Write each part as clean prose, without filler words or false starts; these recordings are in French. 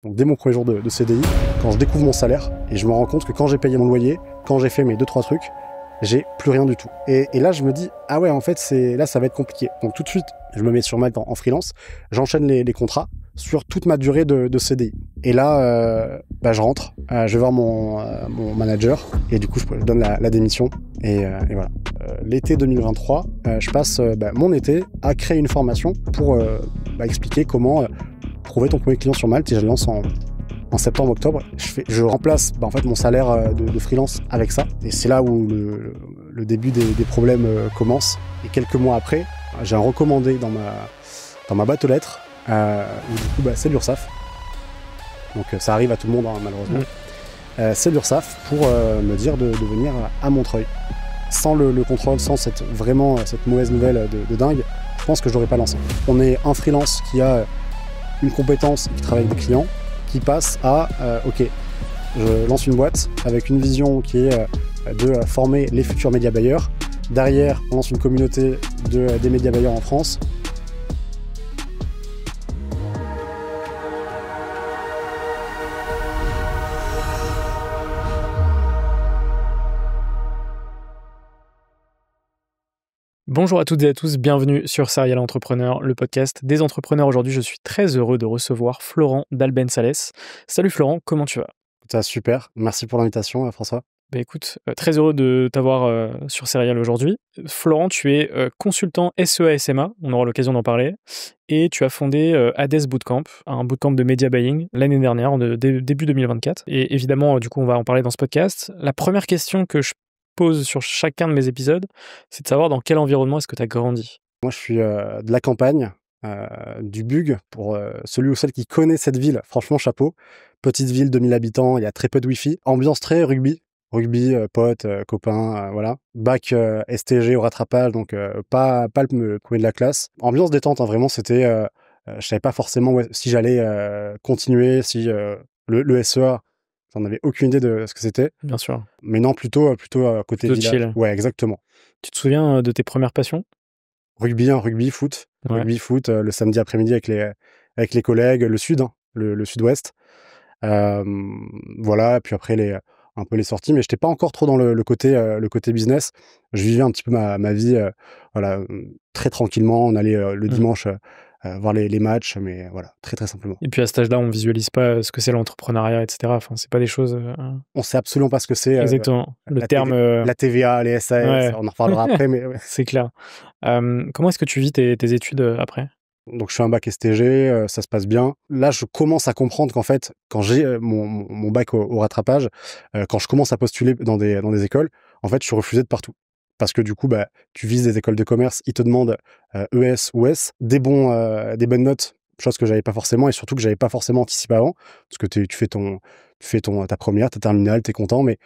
Donc dès mon premier jour de CDI, quand je découvre mon salaire, et je me rends compte que quand j'ai payé mon loyer, quand j'ai fait mes 2-3 trucs, j'ai plus rien du tout. Et là, je me dis, ah ouais, en fait, là, ça va être compliqué. Donc tout de suite, je me mets sur Malte en freelance, j'enchaîne les contrats sur toute ma durée de CDI. Et là, je rentre, je vais voir mon manager, et du coup, je donne la démission. Et voilà. L'été 2023, je passe mon été à créer une formation pour expliquer comment trouver ton premier client sur Malte, et je le lance en septembre-octobre. Je remplace en fait mon salaire de freelance avec ça, et c'est là où le début des problèmes commence. Et quelques mois après, j'ai un recommandé dans ma boîte aux lettres où du coup c'est l'URSSAF. Donc ça arrive à tout le monde malheureusement. C'est l'URSSAF pour me dire de venir à Montreuil. Sans le contrôle, sans cette mauvaise nouvelle de dingue, je pense que je l'aurais pas lancé. On est un freelance qui a une compétence, qui travaille avec des clients, qui passe à ok, je lance une boîte avec une vision qui est de former les futurs médias buyers. Derrière, on lance une communauté des médias buyers en France. Bonjour à toutes et à tous, bienvenue sur Serial Entrepreneur, le podcast des entrepreneurs. Aujourd'hui, je suis très heureux de recevoir Florent d'Albensales. Salut Florent, comment tu vas ? Ça, super, merci pour l'invitation François. Écoute, très heureux de t'avoir sur Serial aujourd'hui. Florent, tu es consultant SEA-SMA, on aura l'occasion d'en parler, et tu as fondé Hades Bootcamp, un bootcamp de media buying l'année dernière, début 2024. Et évidemment, du coup, on va en parler dans ce podcast. La première question que je pose sur chacun de mes épisodes, c'est de savoir dans quel environnement est-ce que tu as grandi. Moi, je suis de la campagne, du Bug, pour celui ou celle qui connaît cette ville, franchement, chapeau. Petite ville, 2000 habitants, il y a très peu de Wi-Fi. Ambiance très rugby, potes, copains, voilà. Bac STG au rattrapage, donc pas le premier de la classe. Ambiance détente, hein, vraiment, c'était... je savais pas forcément si j'allais continuer, si le SEA... J'en avais aucune idée de ce que c'était. Bien sûr. Mais non, plutôt côté Plutôt village. chill. Ouais, exactement. Tu te souviens de tes premières passions ? Rugby, foot. Ouais. Rugby, foot, le samedi après-midi avec les collègues, le sud, hein, le sud-ouest. Voilà, puis après un peu les sorties, mais j'étais pas encore trop dans le côté business. Je vivais un petit peu ma vie, voilà, très tranquillement. On allait le dimanche voir les matchs, mais voilà, très très simplement. Et puis à cet âge-là, on visualise pas ce que c'est l'entrepreneuriat, etc. Enfin, c'est pas des choses. On sait absolument pas ce que c'est. Exactement. Le terme. La TVA, les SAS, Ouais. on en reparlera après, mais ouais. C'est clair. Comment est-ce que tu vis tes études après ? Donc je fais un bac STG, ça se passe bien. Là, je commence à comprendre qu'en fait, quand j'ai mon bac au rattrapage, quand je commence à postuler dans des écoles, en fait, je suis refusé de partout. Parce que du coup, tu vises des écoles de commerce, ils te demandent ES ou S, des bonnes notes, chose que j'avais pas forcément, et surtout que j'avais pas forcément anticipé avant, parce que tu fais ta première, ta terminale, t'es content, mais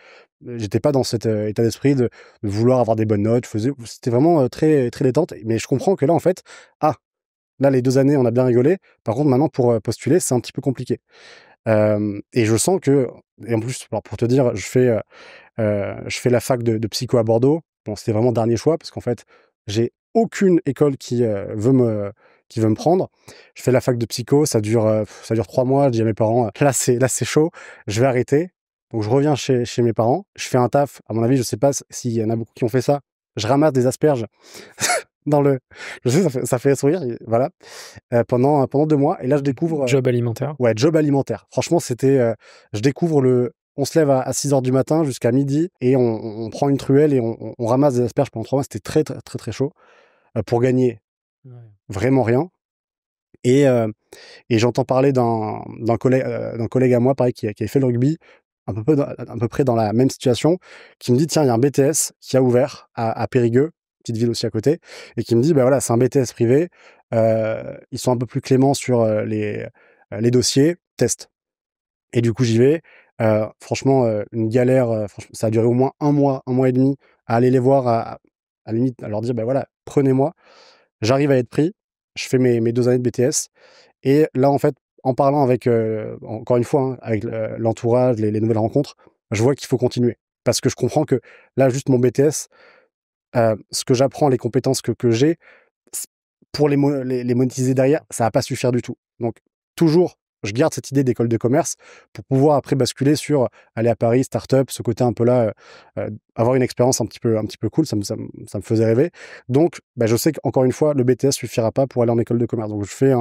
j'étais pas dans cet état d'esprit de vouloir avoir des bonnes notes. C'était vraiment très très détente, mais je comprends que là, en fait, là, les 2 années, on a bien rigolé. Par contre, maintenant, pour postuler, c'est un petit peu compliqué. Et je sens que... Et en plus, pour te dire, je fais la fac de psycho à Bordeaux. Bon, c'était vraiment dernier choix, parce qu'en fait, j'ai aucune école qui veut me prendre. Je fais la fac de psycho, ça dure 3 mois. Je dis à mes parents, là, c'est chaud, je vais arrêter. Donc, je reviens chez mes parents. Je fais un taf. À mon avis, je sais pas s'il y en a beaucoup qui ont fait ça. Je ramasse des asperges je sais, ça fait sourire, voilà. Pendant 2 mois, et là je découvre Job alimentaire. ouais, job alimentaire. Franchement, c'était je découvre on se lève à 6h du matin jusqu'à midi, et on prend une truelle et on ramasse des asperges pendant 3 mois. C'était très très très très chaud, pour gagner vraiment rien. Et j'entends parler d'un collègue à moi, pareil, qui avait fait le rugby, à peu près dans la même situation, qui me dit, tiens, il y a un BTS qui a ouvert à Périgueux, petite ville aussi à côté, et qui me dit, voilà, c'est un BTS privé, ils sont un peu plus cléments sur les dossiers, test. Et du coup, j'y vais. Franchement, une galère, franchement, ça a duré au moins un mois et demi, à aller les voir, à la limite, à leur dire, voilà, prenez-moi. J'arrive à être pris, je fais mes 2 années de BTS, et là, en fait, en parlant avec, encore une fois, hein, avec l'entourage, les nouvelles rencontres, je vois qu'il faut continuer. Parce que je comprends que là, juste mon BTS, ce que j'apprends, les compétences que j'ai, pour les monétiser derrière, ça va pas suffire du tout. Donc toujours je garde cette idée d'école de commerce pour pouvoir après basculer sur aller à Paris, start-up, ce côté un peu là, avoir une expérience un petit peu cool, ça me faisait rêver. Donc, je sais qu'encore une fois, le BTS suffira pas pour aller en école de commerce. Donc, je fais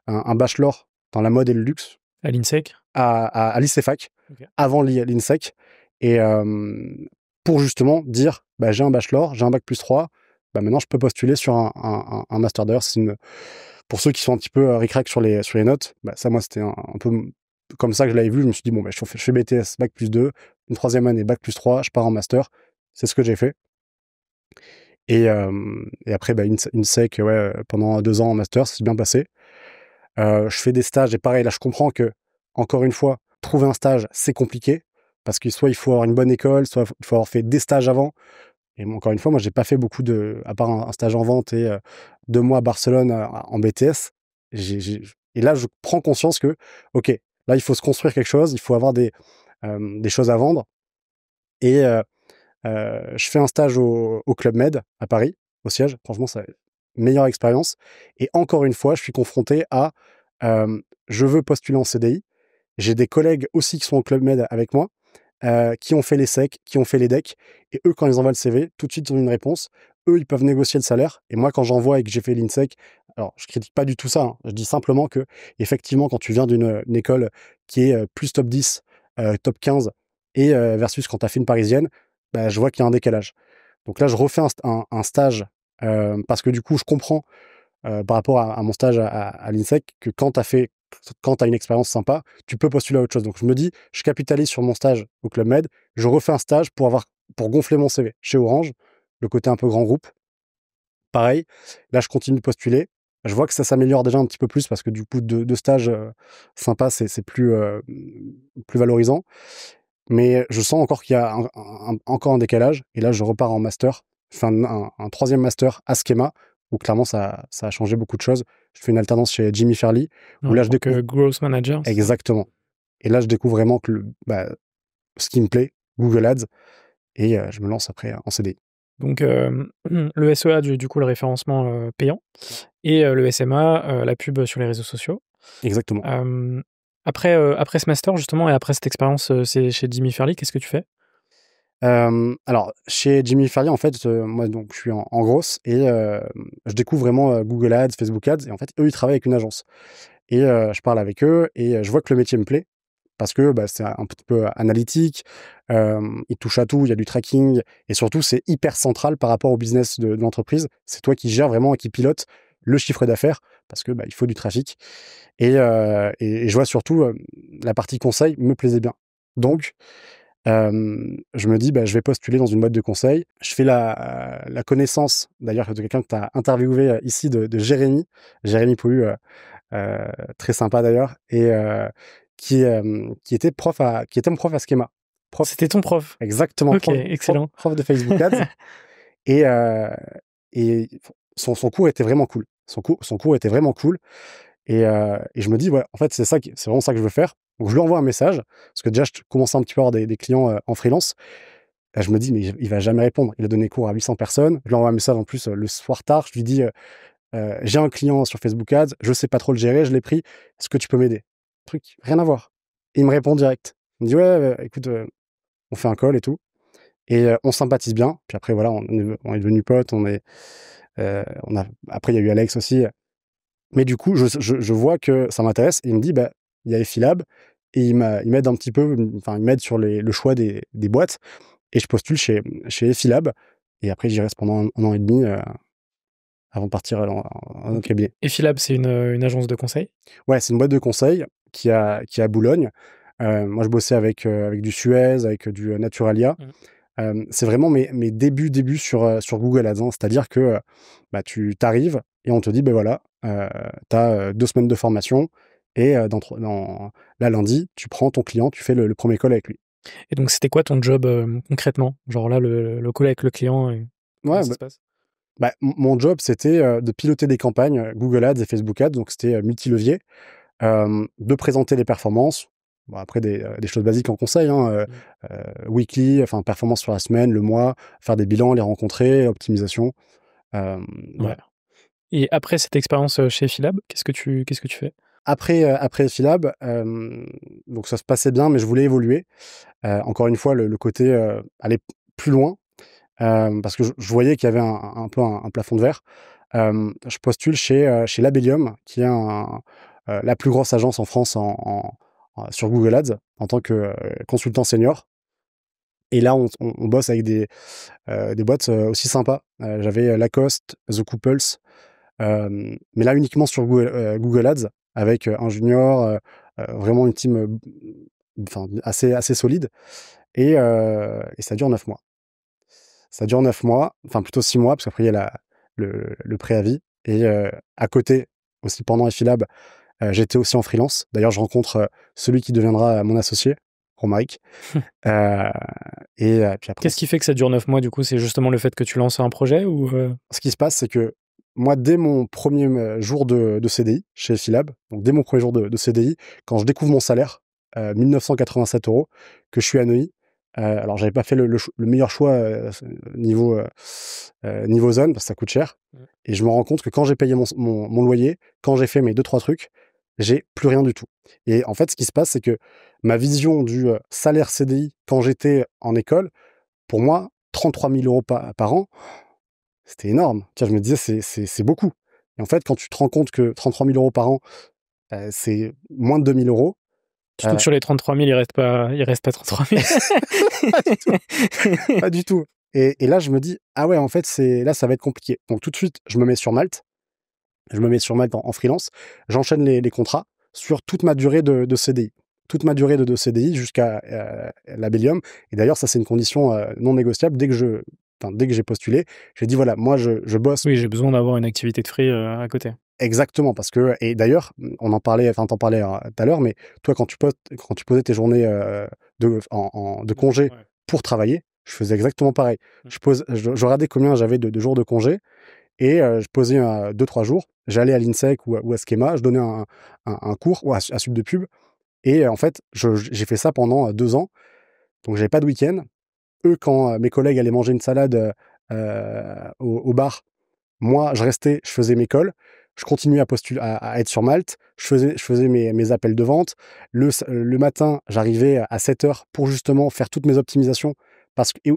un bachelor dans la mode et le luxe À l'INSEC? à l'ICFAC, Ok. avant l'INSEC, et pour justement dire, j'ai un bachelor, j'ai un bac plus 3, maintenant je peux postuler sur un master. D'ailleurs, pour ceux qui sont un petit peu ric-rac sur les notes, ça, moi, c'était un peu comme ça que je l'avais vu. Je me suis dit, bon, je fais BTS, bac plus 2, une troisième année, bac plus 3, je pars en master. C'est ce que j'ai fait. Et après, INSEC, ouais, pendant 2 ans en master, ça s'est bien passé. Je fais des stages, et pareil, là, je comprends que, encore une fois, trouver un stage, c'est compliqué, parce que soit il faut avoir une bonne école, soit il faut avoir fait des stages avant. Et encore une fois, moi, j'ai pas fait beaucoup à part un stage en vente et 2 mois à Barcelone en BTS. Et là, je prends conscience que, ok, là, il faut se construire quelque chose, il faut avoir des choses à vendre. Et je fais un stage au Club Med à Paris, au siège. Franchement, c'est une meilleure expérience. Et encore une fois, je suis confronté à je veux postuler en CDI. J'ai des collègues aussi qui sont au Club Med avec moi, qui ont fait les SEC, qui ont fait les DEC. Et eux, quand ils envoient le CV, tout de suite, ils ont une réponse. Eux, ils peuvent négocier le salaire. Et moi, quand j'envoie et que j'ai fait l'INSEC, alors je critique pas du tout ça, hein. Je dis simplement que, effectivement, quand tu viens d'une école qui est plus top 10, top 15, et versus quand tu as fait une parisienne, je vois qu'il y a un décalage. Donc là, je refais un stage, parce que du coup, je comprends, par rapport à mon stage à l'INSEC, que quand tu as une expérience sympa, tu peux postuler à autre chose. Donc je me dis, je capitalise sur mon stage au Club Med, je refais un stage pour gonfler mon CV. Chez Orange, le côté un peu grand groupe, pareil. Là, je continue de postuler. Je vois que ça s'améliore déjà un petit peu plus, parce que du coup, de stages sympas, c'est plus valorisant. Mais je sens encore qu'il y a encore un décalage. Et là, je repars en master, enfin un troisième master à Schema, où clairement, ça a changé beaucoup de choses. Je fais une alternance chez Jimmy Fairley, où En là, je tant que découvre growth manager, c'est ça? exactement. Et là, je découvre vraiment que ce qui me plaît, Google Ads, et je me lance après en CDI. Donc, le SEA, du coup, le référencement payant, et le SMA, la pub sur les réseaux sociaux. Exactement. Après ce master, justement, et après cette expérience c'est chez Jimmy Fairley, qu'est-ce que tu fais? Alors, chez Jimmy Fairley, en fait, moi, donc, je suis en grosse, et je découvre vraiment Google Ads, Facebook Ads, et en fait, eux, ils travaillent avec une agence. Et je parle avec eux, et je vois que le métier me plaît, parce que c'est un petit peu analytique, il touche à tout, il y a du tracking, et surtout, c'est hyper central par rapport au business de l'entreprise. C'est toi qui gères vraiment et qui pilote le chiffre d'affaires, parce que il faut du trafic. Et je vois surtout la partie conseil me plaisait bien. Donc, je me dis, je vais postuler dans une boîte de conseil. Je fais la connaissance, d'ailleurs, de quelqu'un que tu as interviewé ici, de Jérémy Poulu, très sympa d'ailleurs, et qui était mon prof à Schema. C'était ton prof? Exactement, OK, excellent. prof de Facebook Ads. Et, et son cours était vraiment cool. Son cours était vraiment cool. Et je me dis, ouais, en fait, c'est vraiment ça que je veux faire. Donc, je lui envoie un message, parce que déjà, je commençais un petit peu à avoir des clients en freelance. Et je me dis, mais il va jamais répondre. Il a donné cours à 800 personnes. Je lui envoie un message en plus le soir tard. Je lui dis, j'ai un client sur Facebook Ads, je sais pas trop le gérer, je l'ai pris. Est-ce que tu peux m'aider? Truc, rien à voir. Et il me répond direct. Il me dit, ouais, écoute, on fait un call et tout. Et on sympathise bien. Puis après, voilà, on est devenus potes. Après, il y a eu Alex aussi. Mais du coup, je vois que ça m'intéresse, et il me dit, il y a Effilab, et il m'aide un petit peu, enfin, il m'aide sur le choix des boîtes, et je postule chez Effilab, et après, j'y reste pendant un an et demi, avant de partir en autre OK. cabinet. Effilab, c'est une agence de conseil? Ouais, c'est une boîte de conseil qui est à Boulogne. Moi, je bossais avec du Suez, avec du Naturalia. Mmh. C'est vraiment mes débuts sur Google Ads, hein. C'est-à-dire que tu t'arrives et on te dit, voilà, tu as 2 semaines de formation, et là, lundi, tu prends ton client, tu fais le premier call avec lui. Et donc, c'était quoi ton job, concrètement? Genre là, le call avec le client, et comment Ouais, ça se passe? mon job, c'était de piloter des campagnes Google Ads et Facebook Ads, donc c'était multilevier, de présenter les performances. Bon, après, des choses basiques en conseil, hein, Mmh. weekly, enfin performance sur la semaine, le mois, faire des bilans, les rencontrer, optimisation. Ouais. Voilà. Et après cette expérience chez Effilab, qu'est-ce que tu fais? Après Philab, donc ça se passait bien, mais je voulais évoluer. Encore une fois, le côté aller plus loin, parce que je voyais qu'il y avait un peu un plafond de verre. Je postule chez Labellium, qui est la plus grosse agence en France sur Google Ads, en tant que consultant senior. Et là, on bosse avec des boîtes aussi sympas. J'avais Lacoste, The Couples, mais là uniquement sur Google Ads, avec un junior, vraiment une team assez solide. Et ça dure 9 mois. Ça dure 9 mois, enfin plutôt 6 mois, parce qu'après il y a le préavis. Et à côté, aussi pendant Effilab, j'étais aussi en freelance. D'ailleurs, je rencontre celui qui deviendra mon associé, Romaric. Euh, puis après, Qu'est-ce qui fait que ça dure 9 mois, du coup? C'est justement le fait que tu lances un projet ou ce qui se passe, c'est que moi, dès mon premier jour de CDI chez Effilab, donc dès mon premier jour de CDI, quand je découvre mon salaire, 1987 €, que je suis à Neuilly, alors j'avais pas fait le meilleur choix niveau zone, parce que ça coûte cher. Et je me rends compte que quand j'ai payé mon loyer, quand j'ai fait mes 2-3 trucs, j'ai plus rien du tout. Et en fait, ce qui se passe, c'est que ma vision du salaire CDI quand j'étais en école, pour moi, 33 000 € par an, c'était énorme. Tiens, je me disais, c'est beaucoup. Et en fait, quand tu te rends compte que 33 000 € par an, c'est moins de 2 000 €. surtout que sur les 33 000, il reste pas 33 000. Pas du tout. Pas du tout. Et là, je me dis, ah ouais, en fait, là, ça va être compliqué. Donc tout de suite, je me mets sur Malte. Je me mets sur Malte en freelance. J'enchaîne les contrats sur toute ma durée de CDI. Toute ma durée de CDI jusqu'à Labellium. Et d'ailleurs, ça, c'est une condition non négociable. Dès que j'ai postulé, j'ai dit, voilà, moi, je bosse. Oui, j'ai besoin d'avoir une activité de free à côté. Exactement, parce que, et d'ailleurs, on en parlait, enfin, t'en parlais tout à l'heure, mais toi, quand tu posais tes journées de congé pour travailler, je faisais exactement pareil. Je regardais combien j'avais de jours de congé, et je posais 2-3 jours, j'allais à l'INSEC ou à Schema, je donnais un cours, ou à Sud de Pub, et en fait, j'ai fait ça pendant 2 ans, donc j'avais pas de week-end. Eux, quand mes collègues allaient manger une salade au bar, moi, je restais, je faisais mes calls, je continuais à être sur Malte, je faisais mes appels de vente. Le matin, j'arrivais à 7 heures pour justement faire toutes mes optimisations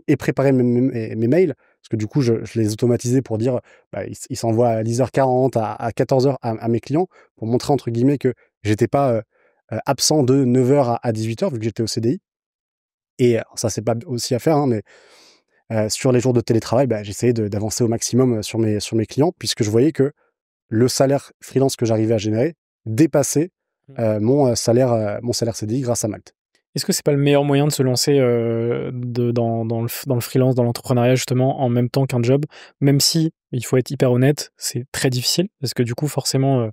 et préparer mes mails, parce que du coup, je les automatisais pour dire, bah, ils s'envoient à 10h40, à 14h à mes clients, pour montrer, entre guillemets, que j'étais pas absent de 9h à 18h, vu que j'étais au CDI. Et ça, c'est pas aussi à faire, hein, mais sur les jours de télétravail, bah, j'essayais d'avancer au maximum sur mes clients, puisque je voyais que le salaire freelance que j'arrivais à générer dépassait mon salaire CDI grâce à Malte. Est-ce que c'est pas le meilleur moyen de se lancer dans le freelance, dans l'entrepreneuriat, justement, en même temps qu'un job, même si, il faut être hyper honnête, c'est très difficile, parce que du coup, forcément,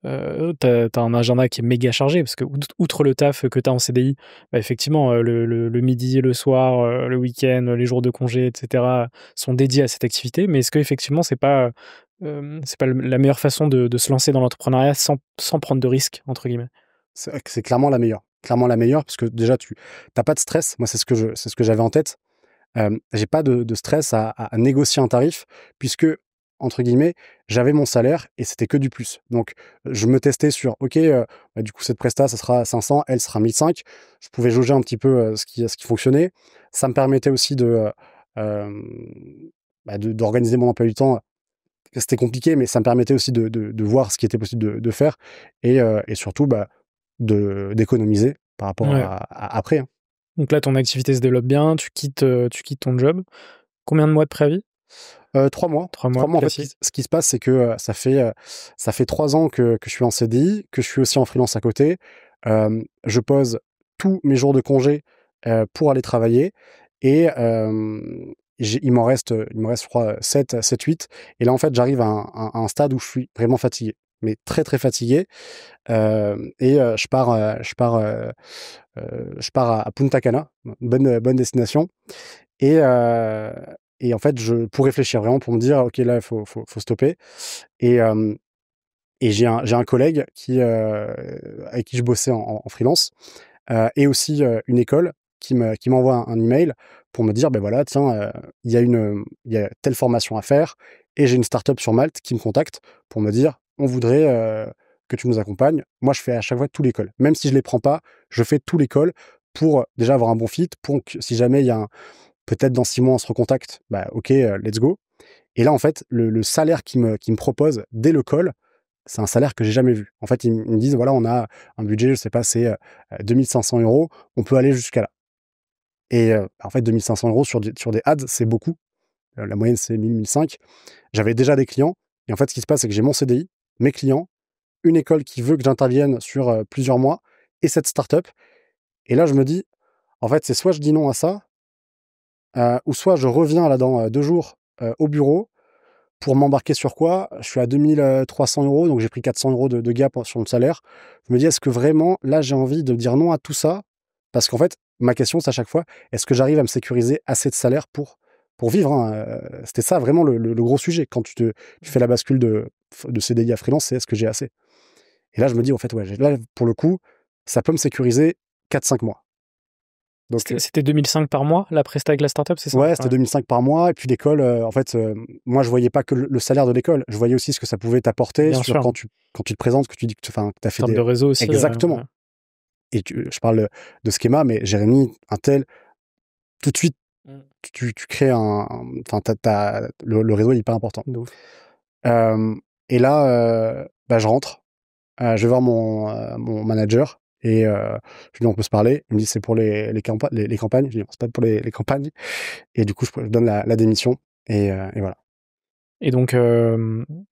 t'as un agenda qui est méga chargé, parce que outre le taf que t'as en CDI, bah, effectivement, le midi, le soir, le week-end, les jours de congé, etc., sont dédiés à cette activité. Mais est-ce que effectivement, c'est pas la meilleure façon de se lancer dans l'entrepreneuriat sans prendre de risques, entre guillemets? C'est clairement la meilleure. Clairement la meilleure, parce que déjà, tu n'as pas de stress. Moi, c'est ce que j'avais en tête. J'ai pas de stress à négocier un tarif, puisque, entre guillemets, j'avais mon salaire et c'était que du plus. Donc, je me testais sur, ok, bah, du coup, cette presta, ça sera 500, elle sera 1 500. Je pouvais jauger un petit peu ce qui fonctionnait. Ça me permettait aussi d'organiser mon emploi du temps. C'était compliqué, mais ça me permettait aussi de voir ce qui était possible de faire, et surtout, bah, d'économiser par rapport Ouais. après, hein. Donc là, ton activité se développe bien, tu quittes ton job. Combien de mois de préavis? 3 mois. 3 3 mois, mois, en fait, classique. ce qui se passe, c'est que ça fait 3 ans que je suis en CDI, que je suis aussi en freelance à côté. Je pose tous mes jours de congé pour aller travailler, et il m'en reste, je crois, 7-8. Et là, en fait, j'arrive à un stade où je suis vraiment fatigué, mais très, très fatigué. Je pars à Punta Cana, bonne destination. Et, en fait, pour réfléchir vraiment, pour me dire, ok, là, il faut stopper. Et, j'ai un collègue avec qui je bossais en freelance, et aussi une école qui m'envoie un email pour me dire, ben voilà, tiens, il y a telle formation à faire, et j'ai une startup sur Malte qui me contacte pour me dire, on voudrait que tu nous accompagnes. Moi, je fais à chaque fois tous les calls. Même si je les prends pas, je fais tous les calls pour déjà avoir un bon fit, pour que si jamais il y a peut-être dans 6 mois on se recontacte, bah ok, let's go. Et là, en fait, le salaire qu'ils me proposent dès le call, c'est un salaire que j'ai jamais vu. En fait, ils me disent, voilà, on a un budget, je sais pas, c'est 2500 euros, on peut aller jusqu'à là. Et en fait, 2500 euros sur des ads, c'est beaucoup. La moyenne, c'est 1000, 1005. J'avais déjà des clients. Et en fait, ce qui se passe, c'est que j'ai mon CDI, mes clients, une école qui veut que j'intervienne sur plusieurs mois et cette startup. Et là, je me dis, en fait, c'est soit je dis non à ça, ou soit je reviens là dans 2 jours au bureau pour m'embarquer sur quoi? Je suis à 2300 euros, donc j'ai pris 400 euros de gap sur le salaire. Je me dis, est-ce que vraiment, là, j'ai envie de dire non à tout ça? Parce qu'en fait, ma question, c'est à chaque fois, est-ce que j'arrive à me sécuriser assez de salaire pour vivre, hein? C'était ça vraiment le gros sujet. Quand tu fais la bascule de CDI à freelance, c'est est-ce que j'ai assez? Et là, je me dis, en fait, ouais, là, pour le coup, ça peut me sécuriser 4-5 mois. Donc, C'était 2005 par mois, la presta avec la startup, c'est ça? ouais, c'était 2005 par mois. Et puis l'école, en fait, moi, je voyais pas que le salaire de l'école. Je voyais aussi ce que ça pouvait t'apporter Bien sûr. quand tu te présentes, que tu dis que tu as fait Termes de réseau aussi. Exactement. Ouais. Et je parle de schéma, mais Jérémy, un tel, tout de suite, tu crées enfin, le réseau est hyper important. Et là, bah, je rentre, je vais voir mon manager et je lui dis on peut se parler. Il me dit c'est pour les campagnes. Je dis non, c'est pas pour les campagnes. Et du coup, je donne la démission et voilà. Et donc,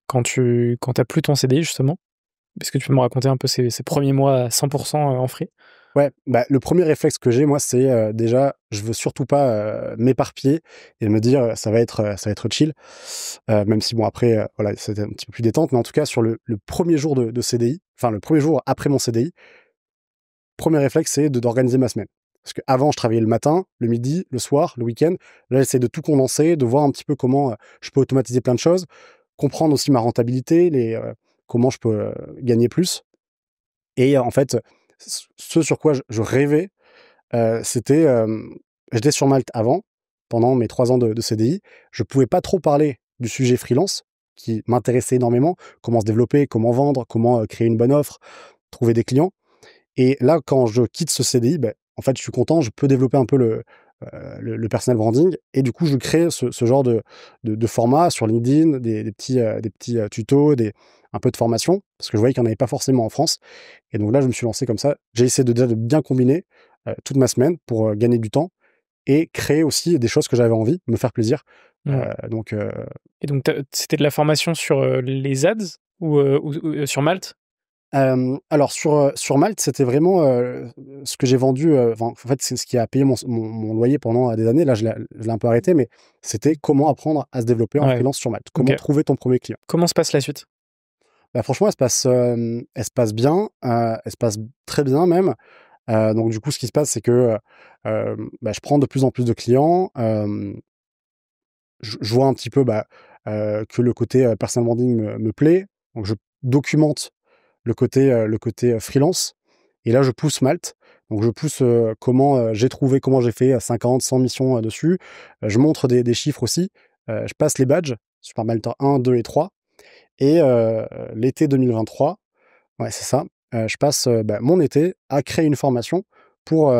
quand t'as plus ton CDI, justement, est-ce que tu peux me raconter un peu ces premiers mois à 100% en free? Ouais, bah, le premier réflexe que j'ai, moi, c'est déjà, je veux surtout pas m'éparpiller et me dire ça va être chill. Même si, bon, après, voilà, c'était un petit peu plus détente, mais en tout cas, sur le premier jour de CDI, enfin, le premier jour après mon CDI, premier réflexe, c'est d'organiser ma semaine. Parce qu'avant, je travaillais le matin, le midi, le soir, le week-end. Là, j'essaie de tout condenser, de voir un petit peu comment je peux automatiser plein de choses, comprendre aussi ma rentabilité, comment je peux gagner plus. Et en fait, ce sur quoi je rêvais, c'était, j'étais sur Malte avant, pendant mes 3 ans de CDI. Je pouvais pas trop parler du sujet freelance, qui m'intéressait énormément. Comment se développer, comment vendre, comment créer une bonne offre, trouver des clients. Et là, quand je quitte ce CDI, ben, en fait, je suis content, je peux développer un peu le personal branding. Et du coup, je crée ce genre de format sur LinkedIn, des petits tutos, un peu de formation, parce que je voyais qu'il n'y en avait pas forcément en France. Et donc là, je me suis lancé comme ça. J'ai essayé déjà de bien combiner toute ma semaine pour gagner du temps et créer aussi des choses que j'avais envie, me faire plaisir. Ouais. Donc, Et donc, c'était de la formation sur les ads ou sur Malte? alors sur Malte, c'était vraiment ce que j'ai vendu. En fait, c'est ce qui a payé mon loyer pendant des années. Là, je l'ai un peu arrêté, mais c'était comment apprendre à se développer en Ouais. freelance sur Malte. Comment Ok. trouver ton premier client. Comment se passe la suite? Bah, franchement, elle se passe bien. Elle se passe très bien même. Donc du coup, ce qui se passe, c'est que bah, je prends de plus en plus de clients. Je vois un petit peu que le côté personal branding me plaît. Donc je documente le côté freelance. Et là, je pousse Malte. Donc je pousse comment comment j'ai fait 50, 100 missions dessus. Je montre des chiffres aussi. Je passe les badges sur Malte 1, 2 et 3. Et l'été 2023, ouais, c'est ça. Je passe mon été à créer une formation pour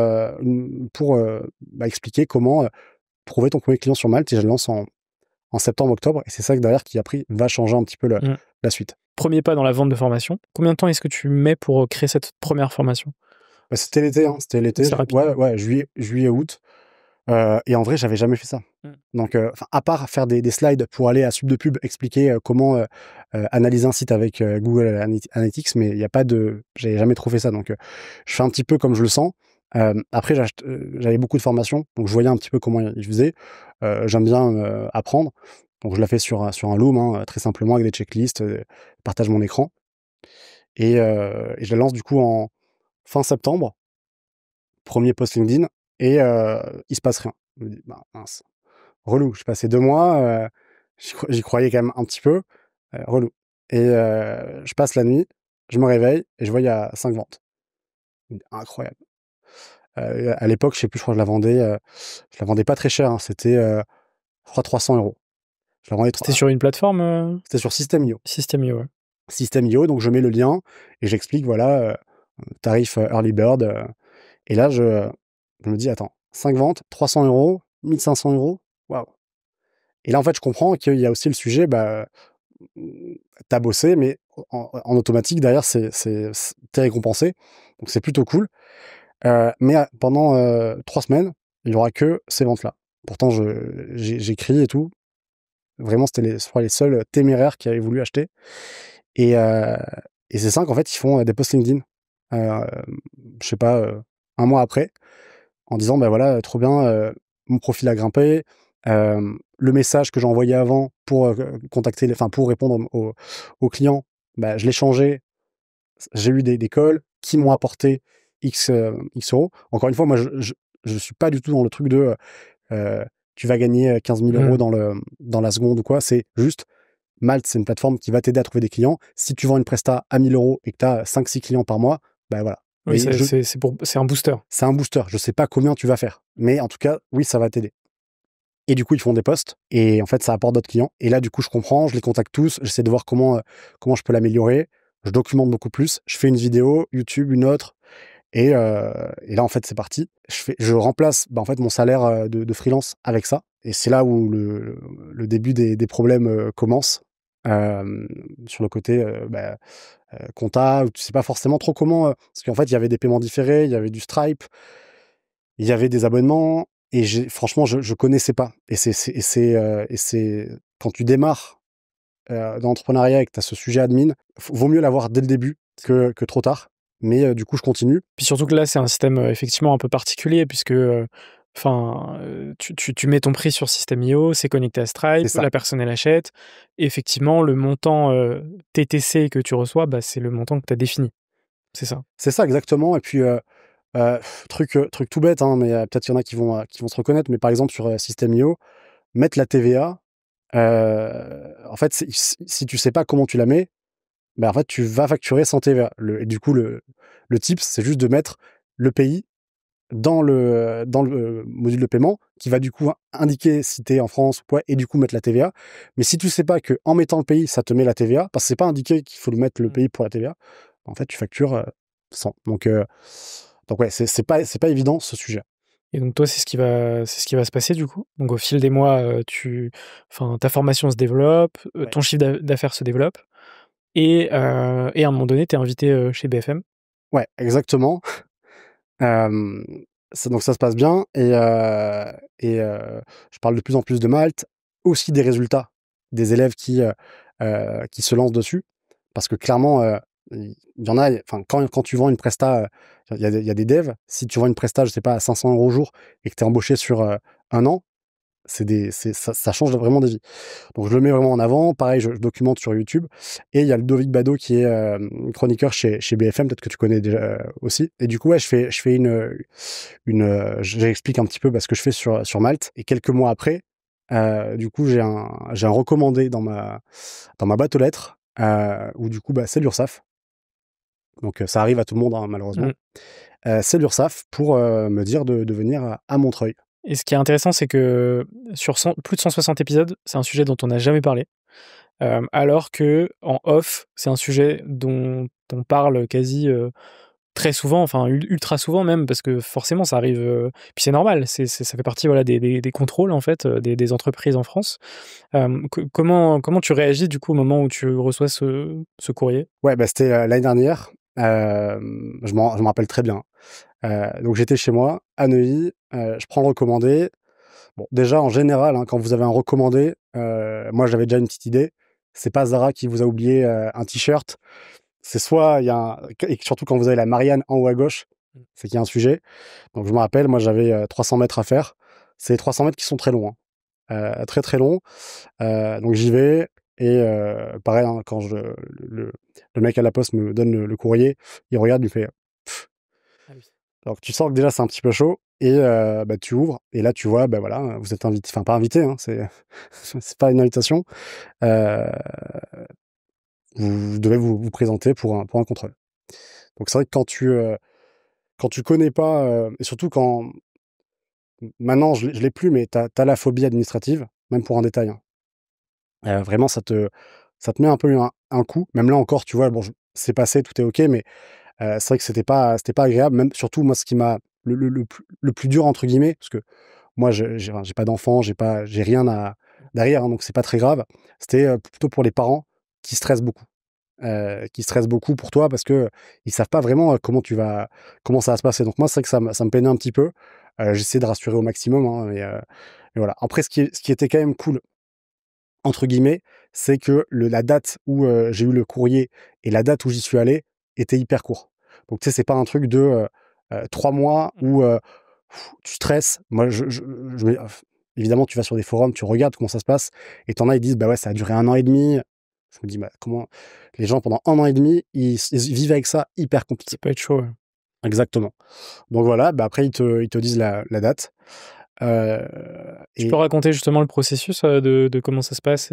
expliquer comment trouver ton premier client sur Malte. Et je le lance en septembre-octobre. Et c'est ça que derrière qui après va changer un petit peu la suite. Premier pas dans la vente de formation. Combien de temps est-ce que tu mets pour créer cette première formation? Bah, c'était l'été, hein, c'était l'été. C'est rapide. Ouais, juillet, août. Et en vrai, j'avais jamais fait ça. Donc, à part faire des slides pour aller à Sub de Pub expliquer comment analyser un site avec Google Analytics, mais il y a pas j'avais jamais trop fait ça. Donc, je fais un petit peu comme je le sens. Après, j'avais beaucoup de formations, donc je voyais un petit peu comment ils faisaient. J'aime bien apprendre, donc je la fais sur un Loom, hein, très simplement avec des checklists, partage mon écran, et je la lance du coup en fin septembre. Premier post LinkedIn et il se passe rien. Je me dis: «Bah, mince, relou». J'ai passé 2 mois, j'y croyais quand même un petit peu, relou, et je passe la nuit, je me réveille et je vois il y a 5 ventes. Je me dis: «Incroyable». À l'époque, je sais plus, je crois que je la vendais pas très cher, hein, c'était, je crois 300 €. Je la vendais C'était sur une plateforme c'était sur System.io. System.io, ouais. System.io, donc je mets le lien et j'explique, voilà, tarif Early Bird. Et là, je me dis, attends, 5 ventes, 300 euros, 1500 euros, waouh. Et là, en fait, je comprends qu'il y a aussi le sujet, bah, t'as bossé, mais en automatique, derrière, t'es récompensé. Donc, c'est plutôt cool. Mais pendant 3 semaines, il y aura que ces ventes-là. Pourtant, j'écris et tout. Vraiment, c'était je crois, les seuls téméraires qui avaient voulu acheter. Et, euh, et c'est ça qu'en fait, ils font des posts LinkedIn. Euh, je sais pas, un mois après, en disant, bah voilà, trop bien, mon profil a grimpé. Le message que j'ai envoyé avant pour contacter, enfin pour répondre aux clients, bah, je l'ai changé. J'ai eu des calls qui m'ont apporté X euros. Encore une fois, moi, je suis pas du tout dans le truc de tu vas gagner 15 000 euros dans la seconde ou quoi. C'est juste, Malte, c'est une plateforme qui va t'aider à trouver des clients. Si tu vends une presta à 1000 euros et que tu as 5-6 clients par mois, bah voilà. Oui, c'est un booster. C'est un booster. Je sais pas combien tu vas faire. Mais en tout cas, oui, ça va t'aider. Et du coup, ils font des posts. Et en fait, ça apporte d'autres clients. Et là, du coup, je comprends. Je les contacte tous. J'essaie de voir comment je peux l'améliorer. Je documente beaucoup plus. Je fais une vidéo, YouTube, une autre. Et là, en fait, c'est parti. Je remplace en fait, mon salaire de freelance avec ça. Et c'est là où le début des problèmes commence. Sur le côté compta, où tu sais pas forcément trop comment. Parce qu'en fait, il y avait des paiements différés, il y avait du Stripe, il y avait des abonnements. Et franchement, je connaissais pas. Et c'est quand tu démarres dans l'entrepreneuriat et que tu as ce sujet admin, vaut mieux l'avoir dès le début que trop tard. Mais du coup, je continue. Puis surtout que là, c'est un système effectivement un peu particulier puisque tu mets ton prix sur System.io, c'est connecté à Stripe, la personne elle achète. Et effectivement, le montant TTC que tu reçois, bah, c'est le montant que tu as défini. C'est ça. C'est ça, exactement. Et puis, truc tout bête, hein, mais peut-être qu'il y en a qui vont se reconnaître. Mais par exemple, sur System.io, mettre la TVA, en fait, si tu sais pas comment tu la mets, ben en fait, tu vas facturer sans TVA. Et du coup, le tips, c'est juste de mettre le pays dans le module de paiement qui va du coup indiquer si tu es en France ou quoi et du coup mettre la TVA. Mais si tu sais pas que en mettant le pays, ça te met la TVA, parce que c'est pas indiqué qu'il faut le mettre le pays pour la TVA, en fait, tu factures sans. Donc ouais, c'est pas évident ce sujet. Et donc toi, c'est ce qui va se passer du coup. Donc au fil des mois, ta formation se développe, ton chiffre d'affaires se développe, et à un moment donné, tu es invité chez BFM. Ouais, exactement. Donc ça se passe bien je parle de plus en plus de Malte, aussi des résultats des élèves qui se lancent dessus. Parce que clairement, il y en a, enfin, quand tu vends une presta, il y a des devs, si tu vends une presta, je sais pas, à 500 euros au jour et que tu es embauché sur un an, ça change vraiment des vies. Donc je le mets vraiment en avant. Pareil, je documente sur YouTube. Et il y a Ludovic Bado qui est chroniqueur chez BFM, peut-être que tu connais déjà aussi. Et du coup, ouais, je fais j'explique un petit peu ce que je fais sur Malte. Et quelques mois après, du coup, j'ai un recommandé dans ma boîte aux lettres où du coup, c'est l'URSSAF. Donc ça arrive à tout le monde, hein, malheureusement. C'est l'URSSAF pour me dire de venir à Montreuil. Et ce qui est intéressant, c'est que sur plus de 160 épisodes, c'est un sujet dont on n'a jamais parlé. Alors que en off, c'est un sujet dont on parle quasi très souvent, enfin ultra souvent même, parce que forcément ça arrive. Puis c'est normal, ça fait partie des contrôles en fait des entreprises en France. Comment tu réagis du coup au moment où tu reçois ce courrier? Ouais, c'était l'année dernière. Je me rappelle très bien. Donc j'étais chez moi, à Neuilly, je prends le recommandé. Bon, déjà, en général, hein, quand vous avez un recommandé, moi j'avais déjà une petite idée. C'est pas Zara qui vous a oublié un t-shirt. C'est soit il y a et surtout quand vous avez la Marianne en haut à gauche, c'est qu'il y a un sujet. Donc je me rappelle, moi j'avais 300 mètres à faire. C'est 300 mètres qui sont très longs, hein. Très très longs. Donc j'y vais et pareil, hein, quand le mec à la poste me donne le courrier, il regarde, il fait. Ah oui. Donc tu sens que déjà c'est un petit peu chaud et tu ouvres et là tu vois, voilà, vous êtes invité, enfin pas invité, hein, c'est c'est pas une invitation. Euh, Vous devez vous présenter pour un contrôle. Donc c'est vrai que quand tu connais pas et surtout quand maintenant je l'ai plus, mais t'as la phobie administrative, même pour un détail, hein. Vraiment ça te met un peu un coup. Même là encore, tu vois, bon, c'est passé, tout est OK, mais c'est vrai que c'était pas agréable. Même surtout, moi, ce qui m'a le plus dur, entre guillemets, parce que moi, j'ai pas d'enfant, j'ai rien derrière, hein, donc c'est pas très grave. C'était plutôt pour les parents qui stressent beaucoup. Qui stressent beaucoup pour toi parce que ils savent pas vraiment comment ça va se passer. Donc moi, c'est vrai que ça me peinait un petit peu. J'essaie de rassurer au maximum, hein, mais voilà. Après, ce qui était quand même cool, entre guillemets, c'est que la date où j'ai eu le courrier et la date où j'y suis allé était hyper court. Donc tu sais, c'est pas un truc de 3 mois où tu stresses. Moi, évidemment, tu vas sur des forums, tu regardes comment ça se passe, et t'en as, ils disent, bah ouais, ça a duré 1 an et demi. Je me dis, bah comment les gens pendant 1 an et demi, ils vivent avec ça hyper compliqué. Ça peut être chaud. Ouais. Exactement. Donc voilà, bah après ils te disent la date. Tu peux Et raconter justement le processus de comment ça se passe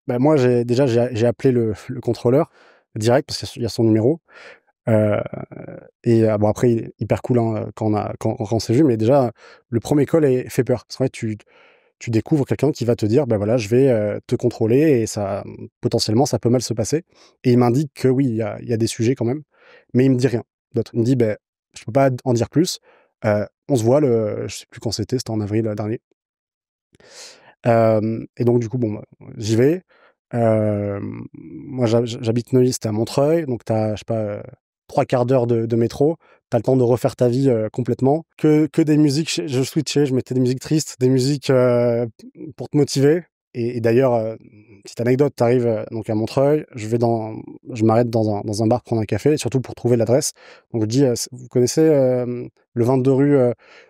bah moi j'ai appelé le contrôleur direct parce qu'il y a son numéro. Euh, bon après il est hyper cool, hein, quand on s'est vu, mais déjà le premier call fait peur. Parce qu'en fait tu découvres quelqu'un qui va te dire, bah voilà, je vais te contrôler et ça, potentiellement, ça peut mal se passer. Et il m'indique que oui, il y a des sujets quand même, mais il me dit rien d'autre. Il me dit, bah, je peux pas en dire plus. On se voit je sais plus quand c'était en avril dernier. Et donc du coup, bon, bah, j'y vais. Moi, j'habite Neuilly, c'était à Montreuil, donc t'as, je sais pas, 3/4 d'heure de métro. T'as le temps de refaire ta vie complètement. Que des musiques, je switchais, je mettais des musiques tristes, des musiques pour te motiver. Et d'ailleurs, petite anecdote, t'arrives donc à Montreuil, je m'arrête dans un bar prendre un café, surtout pour trouver l'adresse. Donc je dis, vous connaissez le 22 rue,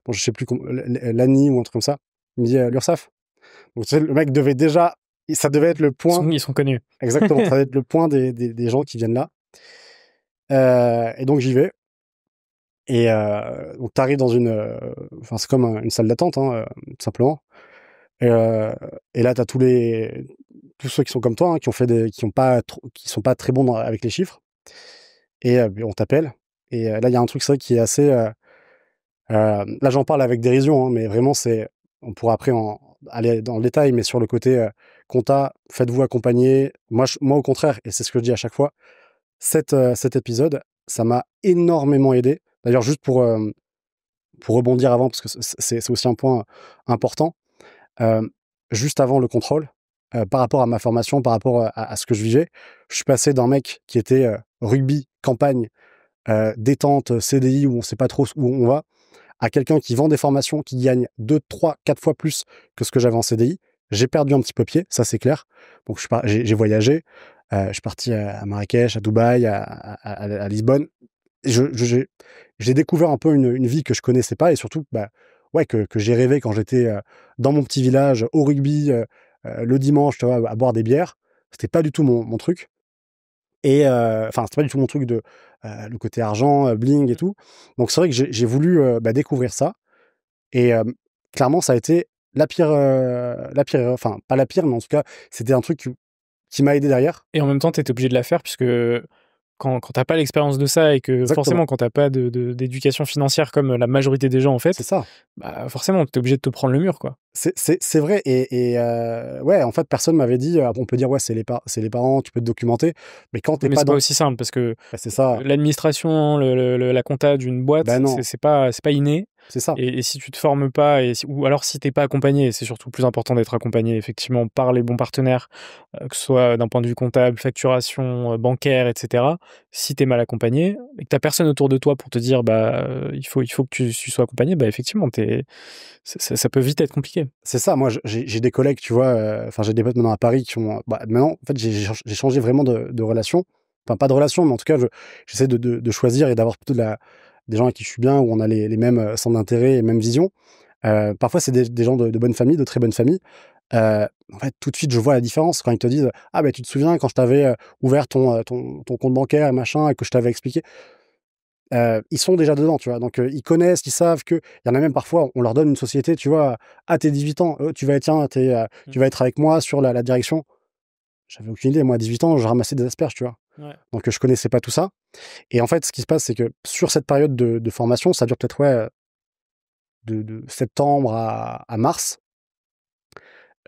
bon, je sais plus, Lagny ou un truc comme ça. Il me dit, l'URSSAF. Donc, tu sais, le mec devait déjà, ça devait être le point, Ils sont connus. exactement, ça devait être le point des gens qui viennent là. Et donc j'y vais. Et donc t'arrives dans enfin c'est comme une salle d'attente, hein, tout simplement. Et, euh, et là t'as tous ceux qui sont comme toi, hein, qui sont pas très bons avec les chiffres. Et on t'appelle. Et là il y a un truc, c'est vrai, qui est assez. Là j'en parle avec dérision, hein, mais vraiment on pourra après aller dans le détail, mais sur le côté compta, faites-vous accompagner. Moi au contraire, et c'est ce que je dis à chaque fois, cet épisode, ça m'a énormément aidé. D'ailleurs, juste pour rebondir avant, parce que c'est aussi un point important, euh, juste avant le contrôle, par rapport à ma formation, par rapport à ce que je vivais, je suis passé d'un mec qui était rugby, campagne, détente, CDI, où on sait pas trop où on va, à quelqu'un qui vend des formations, qui gagne 2, 3, 4 fois plus que ce que j'avais en CDI. J'ai perdu un petit peu pied, ça c'est clair. Donc j'ai voyagé, je suis parti à Marrakech, à Dubaï, à Lisbonne. J'ai découvert un peu une vie que je connaissais pas, et surtout bah, ouais, que j'ai rêvé quand j'étais dans mon petit village au rugby, le dimanche, tu vois, à boire des bières. C'était pas du tout mon truc. Et enfin, c'était pas du tout mon truc le côté argent, bling et tout. Donc c'est vrai que j'ai voulu bah, découvrir ça. Et clairement, ça a été la pire erreur. Enfin, pas la pire, mais en tout cas, c'était un truc qui m'a aidé derrière. Et en même temps, tu étais obligé de la faire puisque quand t'as pas l'expérience de ça et que Exactement. forcément quand t'as pas d'éducation financière comme la majorité des gens en C'est fait, ça. bah forcément t'es obligé de te prendre le mur quoi. C'est vrai. Et ouais, en fait, personne m'avait dit, on peut dire, ouais, c'est les parents, tu peux te documenter. Mais quand Oui, t'es mais pas c'est pas dans. aussi simple parce que Bah, c'est ça. l'administration, la compta d'une boîte, Ben non, c'est pas inné. c'est ça. Et si tu te formes pas, ou alors si t'es pas accompagné, c'est surtout plus important d'être accompagné effectivement par les bons partenaires, que ce soit d'un point de vue comptable, facturation, bancaire, etc. Si t'es mal accompagné et que t'as personne autour de toi pour te dire bah il faut que tu sois accompagné, bah effectivement ça peut vite être compliqué. C'est ça. Moi, j'ai des collègues, tu vois, enfin, j'ai des potes maintenant à Paris qui ont. Bah, maintenant, en fait, j'ai changé vraiment de relation. Enfin, pas de relation, mais en tout cas, j'essaie de choisir et d'avoir plutôt des gens avec qui je suis bien, où on a les mêmes centres d'intérêt et les mêmes visions. Parfois, c'est des gens de bonne famille, de très bonne famille. En fait, tout de suite, je vois la différence quand ils te disent, ah, ben, tu te souviens quand je t'avais ouvert ton compte bancaire et machin, et que je t'avais expliqué. Ils sont déjà dedans, tu vois? Donc ils connaissent, ils savent que il y en a même parfois, on leur donne une société, tu vois? À tes 18 ans, tu vas être tiens, tu vas être avec moi sur la direction. J'avais aucune idée. Moi, à 18 ans, je ramassais des asperges, tu vois? Ouais. Donc je connaissais pas tout ça. Et en fait, ce qui se passe, c'est que sur cette période de formation, ça dure peut-être, ouais, de septembre à mars,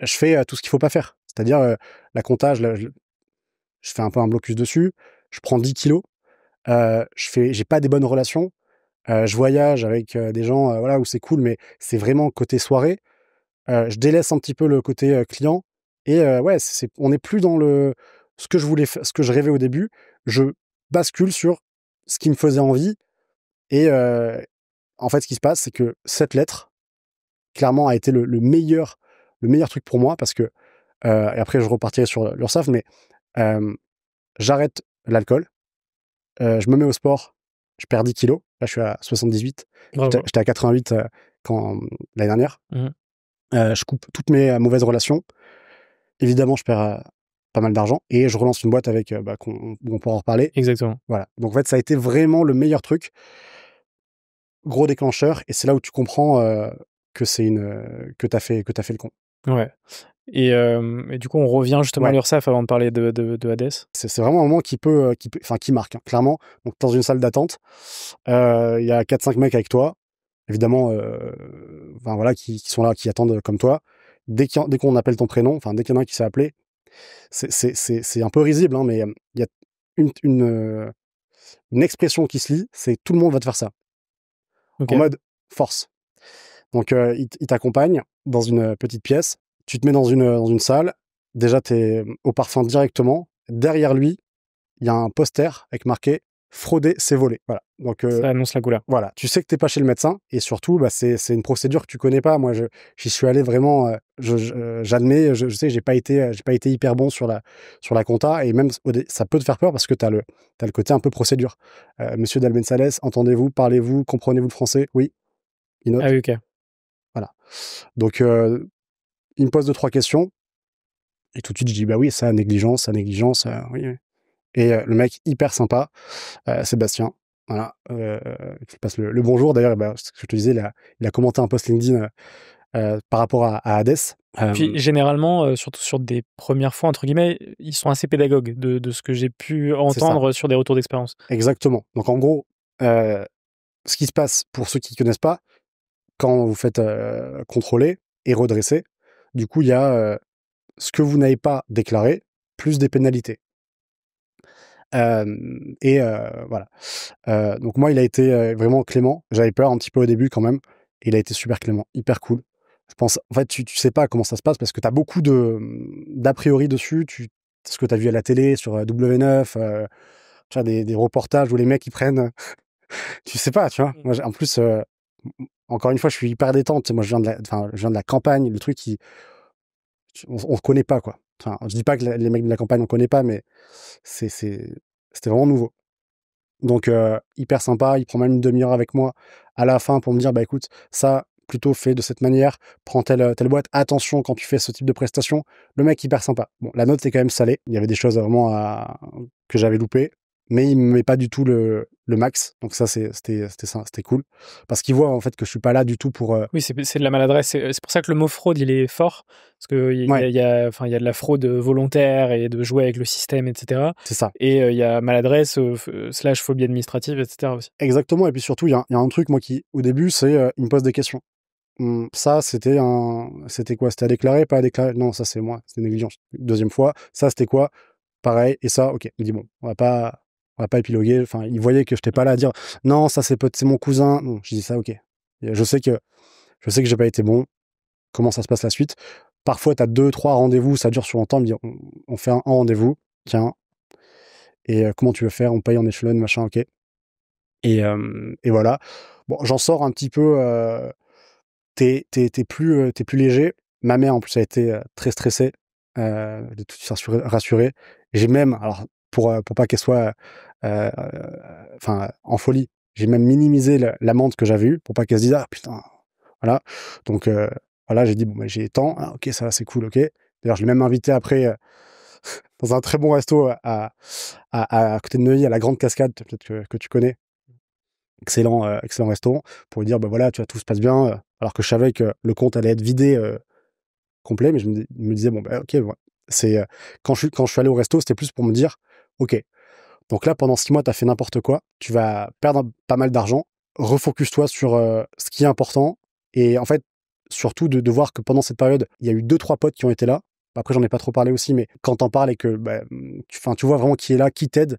je fais tout ce qu'il faut pas faire. C'est-à-dire, la compta, je fais un peu un blocus dessus, je prends 10 kilos, j'ai pas des bonnes relations, je voyage avec des gens voilà, où c'est cool, mais c'est vraiment côté soirée. Je délaisse un petit peu le côté client et ouais, on n'est plus dans ce que je voulais ce que je rêvais au début. Je bascule sur ce qui me faisait envie et en fait, ce qui se passe, c'est que cette lettre, clairement, a été le meilleur truc pour moi parce que et après je repartirai sur l'URSSAF, mais j'arrête l'alcool, je me mets au sport, je perds 10 kilos. Là, je suis à 78. Bravo. J'étais à 88 l'année dernière. Mmh. Je coupe toutes mes mauvaises relations. Évidemment, je perds pas mal d'argent et je relance une boîte avec où on pourra en reparler. Exactement. Voilà. Donc en fait, ça a été vraiment le meilleur truc. Gros déclencheur et c'est là où tu comprends que c'est que t'as fait le con. Ouais. Et du coup, on revient justement à Ouais. l'URSSAF avant de parler de Hades. C'est vraiment un moment qui marque, hein, clairement. Donc dans une salle d'attente, il y a 4-5 mecs avec toi, évidemment, enfin voilà, qui sont là, qui attendent comme toi. Dès qu'on appelle ton prénom, enfin dès qu'il y en a un qui s'est appelé, c'est un peu risible, hein, mais il y a une expression qui se lit, c'est tout le monde va te faire ça, Ok. en mode force. Donc il t'accompagne dans une petite pièce, tu te mets dans une salle, déjà t'es au parfum directement, derrière lui, il y a un poster avec marqué frauder, c'est voler. Voilà. Donc Ça annonce la couleur. voilà, tu sais que t'es pas chez le médecin et surtout, c'est une procédure que tu connais pas. Moi, j'y suis allé vraiment. J'admets, je sais que j'ai pas été hyper bon sur la compta et même ça peut te faire peur parce que t'as le côté un peu procédure. Monsieur Dalbensales, entendez-vous, parlez-vous, comprenez-vous le français? Oui, il Ah note. oui, ok. Voilà. Donc il me pose deux trois questions et tout de suite je dis bah oui, ça négligence, oui, oui. Et le mec hyper sympa. Sébastien, voilà, qui passe le bonjour. D'ailleurs, bah, ce que je te disais, il a commenté un post LinkedIn par rapport à Hades. Puis généralement, surtout sur des premières fois, entre guillemets, ils sont assez pédagogues de ce que j'ai pu C'est ça, entendre sur des retours d'expérience. exactement. Donc en gros, ce qui se passe, pour ceux qui ne connaissent pas, quand vous faites contrôler et redresser, du coup, il y a ce que vous n'avez pas déclaré, plus des pénalités. Et voilà. Donc moi, il a été vraiment clément. J'avais peur un petit peu au début quand même. Il a été super clément, hyper cool. Je pense, en fait, tu sais pas comment ça se passe parce que tu as beaucoup d'a priori dessus. Ce que tu as vu à la télé sur W9, tu vois, des reportages où les mecs ils prennent. Tu sais pas, tu vois. Moi, en plus, encore une fois, je suis hyper détente. Moi, je viens de la campagne. Le truc, on connaît pas, quoi. Enfin, je dis pas que les mecs de la campagne on connaît pas, mais c'était vraiment nouveau. Donc hyper sympa, il prend même une demi-heure avec moi à la fin pour me dire: «Bah écoute, ça plutôt fait de cette manière, prends telle boîte, attention quand tu fais ce type de prestation». Le mec hyper sympa. Bon, la note est quand même salée, il y avait des choses vraiment que j'avais loupées, mais il me met pas du tout le max, donc ça c'était cool. Parce qu'il voit en fait que je suis pas là du tout pour, Oui, c'est de la maladresse. C'est pour ça que le mot fraude, il est fort. Parce qu'il y ouais, a, il y a, enfin, il y a de la fraude volontaire et de jouer avec le système, etc. c'est ça. Et il y a maladresse slash phobie administrative, etc. aussi. Exactement et puis surtout il y a un truc moi qui au début c'est, il me pose des questions. Ça, c'était quoi? C'était à déclarer, pas à déclarer? Non, ça, c'est moi, c'était négligence. Deuxième fois, ça, c'était quoi? Pareil, et ça, OK. Il dit: «Bon, on va pas épiloguer». Enfin, il voyait que j'étais pas là à dire: «Non, ça, c'est mon cousin». Non, je dis: «Ça, OK». Et je sais que j'ai pas été bon. Comment ça se passe la suite? Parfois, tu as 2-3 rendez-vous, ça dure sur longtemps. Il me dit: «On fait un rendez-vous, tiens, et comment tu veux faire? On paye en échelon, machin, OK». Et voilà. Bon, j'en sors un petit peu, t'es plus léger. Ma mère, en plus, a été très stressée, de tout se rassurer. J'ai même, alors, pour pas qu'elle soit, enfin, en folie, j'ai même minimisé l'amende que j'avais eue pour pas qu'elle se dise: «Ah putain», voilà. Donc, voilà, j'ai dit: «Bon, bah, j'ai tant. Ah OK, ça va, c'est cool, OK». D'ailleurs, je l'ai même invité après, dans un très bon resto à côté de Neuilly, à la Grande Cascade, peut-être que tu connais. Excellent restaurant pour lui dire: «Bah, voilà, tu vois, tout se passe bien», alors que je savais que le compte allait être vidé, complet, mais je me disais: «Bon, bah, OK, ouais». C'est, quand je suis allé au resto, c'était plus pour me dire: «OK, donc là, pendant 6 mois, tu as fait n'importe quoi, tu vas perdre pas mal d'argent, refocus-toi sur, ce qui est important». Et en fait, surtout de voir que pendant cette période, il y a eu deux trois potes qui ont été là, après j'en ai pas trop parlé aussi, mais quand t'en parles et que tu vois vraiment qui est là, qui t'aide,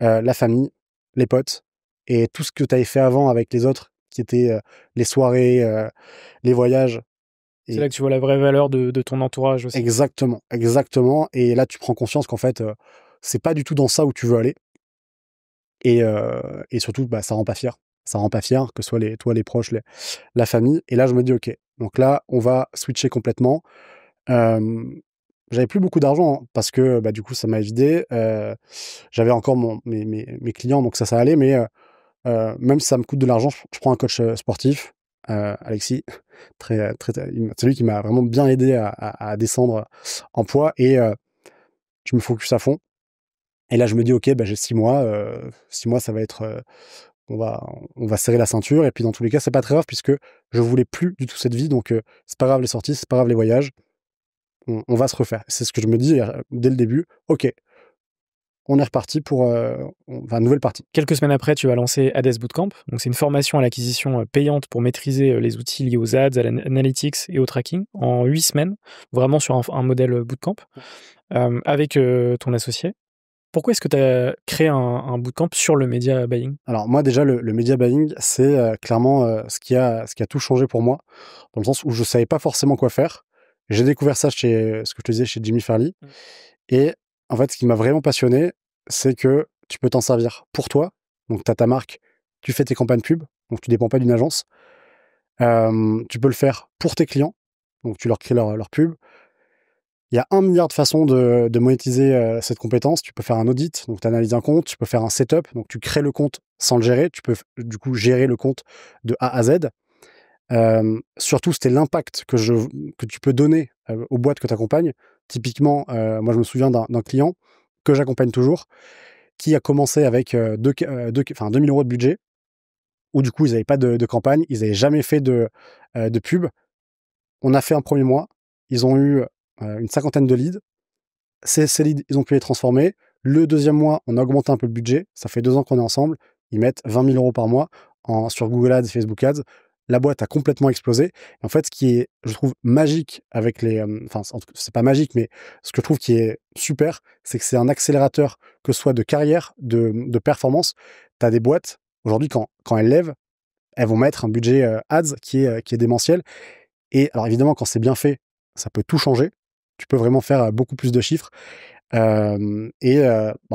la famille, les potes, et tout ce que tu avais fait avant avec les autres, qui étaient les soirées, les voyages. C'est Et là que tu vois la vraie valeur de ton entourage aussi. exactement, exactement. Et là, tu prends conscience qu'en fait, c'est pas du tout dans ça où tu veux aller. Et surtout, ça rend pas fier. Ça rend pas fier, que ce soit toi, les proches, la famille. Et là, je me dis, ok, donc là, on va switcher complètement. J'avais plus beaucoup d'argent hein, parce que du coup, ça m'a vidé. J'avais encore mes clients, donc ça allait. Mais même si ça me coûte de l'argent, je prends un coach sportif, Alexis. C'est lui qui m'a vraiment bien aidé à descendre en poids et je me focus à fond. Et là, je me dis, ok, j'ai 6 mois. 6 mois, ça va être, on va serrer la ceinture. Et puis, dans tous les cas, c'est pas très grave puisque je voulais plus du tout cette vie. Donc, c'est pas grave les sorties, c'est pas grave les voyages. On va se refaire. C'est ce que je me dis dès le début. Ok, on est reparti pour nouvelle partie. Quelques semaines après, tu vas lancer Hades Bootcamp. Donc, c'est une formation à l'acquisition payante pour maîtriser les outils liés aux ads, à l'analytics et au tracking en 8 semaines, vraiment sur un modèle bootcamp, avec ton associé. Pourquoi est-ce que tu as créé un bootcamp sur le media buying? Alors moi déjà le media buying c'est clairement ce qui a tout changé pour moi dans le sens où je savais pas forcément quoi faire. J'ai découvert ça chez ce que je te disais chez Jimmy Farley et en fait ce qui m'a vraiment passionné c'est que tu peux t'en servir pour toi. Donc tu as ta marque, tu fais tes campagnes pub, donc tu dépends pas d'une agence. Tu peux le faire pour tes clients, donc tu leur crées leur pub. Il y a 1 milliard de façons de monétiser cette compétence. Tu peux faire un audit, donc tu analyses un compte. Tu peux faire un setup, donc tu crées le compte sans le gérer. Tu peux du coup gérer le compte de A à Z. Surtout, c'était l'impact que tu peux donner aux boîtes que tu accompagnes. Typiquement, moi je me souviens d'un client que j'accompagne toujours, qui a commencé avec 2 000 euros de budget, où du coup ils n'avaient pas de campagne, ils n'avaient jamais fait de pub. On a fait un premier mois, ils ont eu une 50aine de leads. Ces leads, ils ont pu les transformer. Le deuxième mois, on a augmenté un peu le budget. Ça fait 2 ans qu'on est ensemble. Ils mettent 20 000 euros par mois sur Google Ads et Facebook Ads. La boîte a complètement explosé. Et en fait, ce qui est, je trouve, magique avec c'est pas magique, mais ce que je trouve qui est super, c'est que c'est un accélérateur, que ce soit de carrière, de performance. Tu as des boîtes, aujourd'hui, quand elles lèvent, elles vont mettre un budget ads qui est démentiel. Et alors, évidemment, quand c'est bien fait, ça peut tout changer. Tu peux vraiment faire beaucoup plus de chiffres. En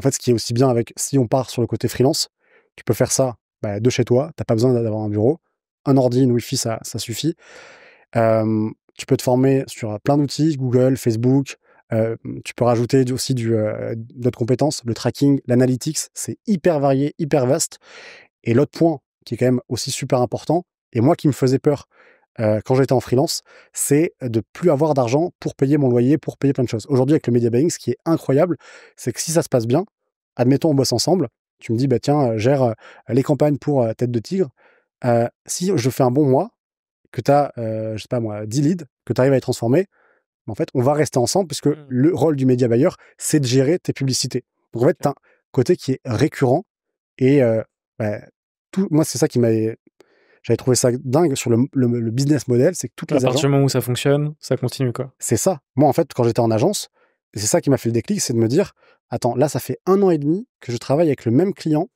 fait, ce qui est aussi bien avec, si on part sur le côté freelance, tu peux faire ça de chez toi. T'as pas besoin d'avoir un bureau. Un ordi, une Wi-Fi, ça suffit. Tu peux te former sur plein d'outils, Google, Facebook. Tu peux rajouter aussi d'autres compétences. Le tracking, l'analytics, c'est hyper varié, hyper vaste. Et l'autre point qui est quand même aussi super important, et moi qui me faisait peur quand j'étais en freelance, c'est de plus avoir d'argent pour payer mon loyer, pour payer plein de choses. Aujourd'hui, avec le media buying, ce qui est incroyable, c'est que si ça se passe bien, admettons on bosse ensemble, tu me dis, tiens, gère les campagnes pour Tête de Tigre. Si je fais un bon mois, que tu as, je sais pas moi, 10 leads, que tu arrives à les transformer, en fait, on va rester ensemble puisque le rôle du media buyer, c'est de gérer tes publicités. Donc en fait, tu as un côté qui est récurrent et moi, c'est ça qui j'avais trouvé ça dingue sur le business model, c'est que toutes les À partir du moment où ça fonctionne, ça continue, quoi. c'est ça. Moi, en fait, quand j'étais en agence, c'est ça qui m'a fait le déclic, c'est de me dire, attends, là, ça fait 1 an et demi que je travaille avec le même client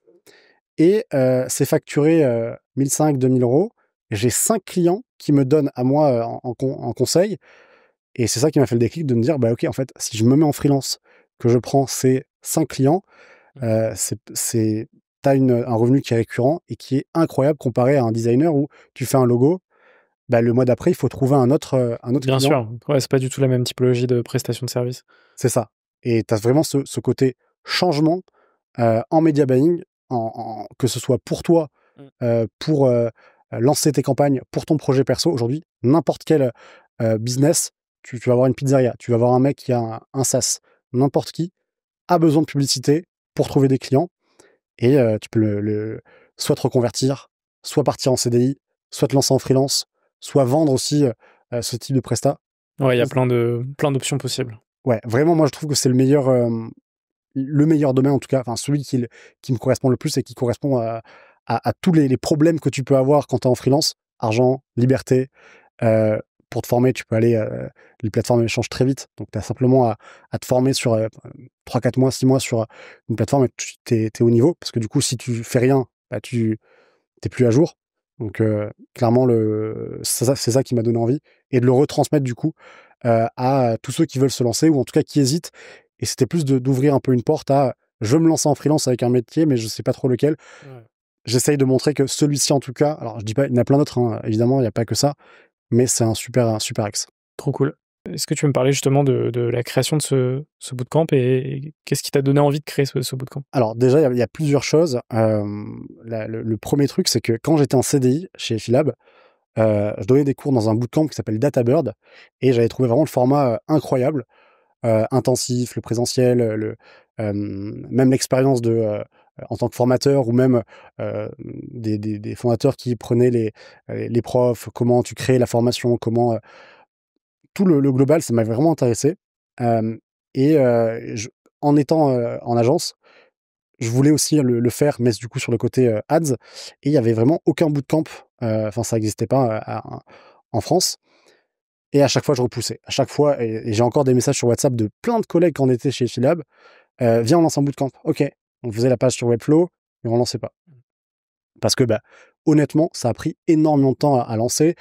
et c'est facturé 1 500, 2 000 euros. J'ai 5 clients qui me donnent à moi en conseil. Et c'est ça qui m'a fait le déclic de me dire, ok, en fait, si je me mets en freelance, que je prends ces 5 clients, t'as un revenu qui est récurrent et qui est incroyable comparé à un designer où tu fais un logo, le mois d'après, il faut trouver un autre Bien client. sûr, ouais, c'est pas du tout la même typologie de prestation de service. C'est ça. Et tu as vraiment ce côté changement en media buying, que ce soit pour toi, pour lancer tes campagnes, pour ton projet perso. Aujourd'hui, n'importe quel business, tu vas avoir une pizzeria, tu vas avoir un mec qui a un SaaS, n'importe qui a besoin de publicité pour trouver des clients. Et tu peux soit te reconvertir, soit partir en CDI, soit te lancer en freelance, soit vendre aussi ce type de prestat. Ouais, il y a plein d'options possibles. Ouais, vraiment, moi, je trouve que c'est le meilleur domaine, en tout cas, enfin, celui qui me correspond le plus et qui correspond à tous les problèmes que tu peux avoir quand tu es en freelance. Argent, liberté, pour te former, tu peux aller, les plateformes changent très vite, donc tu as simplement à te former sur 3-4 mois, 6 mois sur une plateforme et tu t'es au niveau, parce que du coup, si tu fais rien, bah, tu t'es plus à jour. Donc clairement, c'est ça qui m'a donné envie, et de le retransmettre du coup à tous ceux qui veulent se lancer, ou en tout cas qui hésitent. Et c'était plus d'ouvrir un peu une porte à je veux me lancer en freelance avec un métier, mais je sais pas trop lequel. Ouais. J'essaye de montrer que celui-ci, en tout cas, alors je dis pas, il y en a plein d'autres, hein, évidemment, il n'y a pas que ça, mais c'est un super axe. Trop cool. Est-ce que tu veux me parler justement de la création de ce bootcamp et qu'est-ce qui t'a donné envie de créer ce bootcamp? Alors déjà, il y a plusieurs choses. Le premier truc, c'est que quand j'étais en CDI chez Philab, je donnais des cours dans un bootcamp qui s'appelle DataBird, et j'avais trouvé vraiment le format incroyable, intensif, le présentiel, même l'expérience en tant que formateur, ou même des fondateurs qui prenaient les profs, comment tu crées la formation, comment tout le global, ça m'a vraiment intéressé. Hem et en étant, en agence, je voulais aussi le faire, mais du coup sur le côté, ads, et il y avait vraiment aucun bootcamp, enfin ça n'existait pas, en France, et à chaque fois je repoussais. À chaque fois, et j'ai encore des messages sur WhatsApp de plein de collègues quand on était chez Philab: «Viens, on lance un bootcamp». OK. On faisait la page sur Webflow, mais on lançait pas. Parce que, bah, honnêtement, ça a pris énormément de temps à lancer,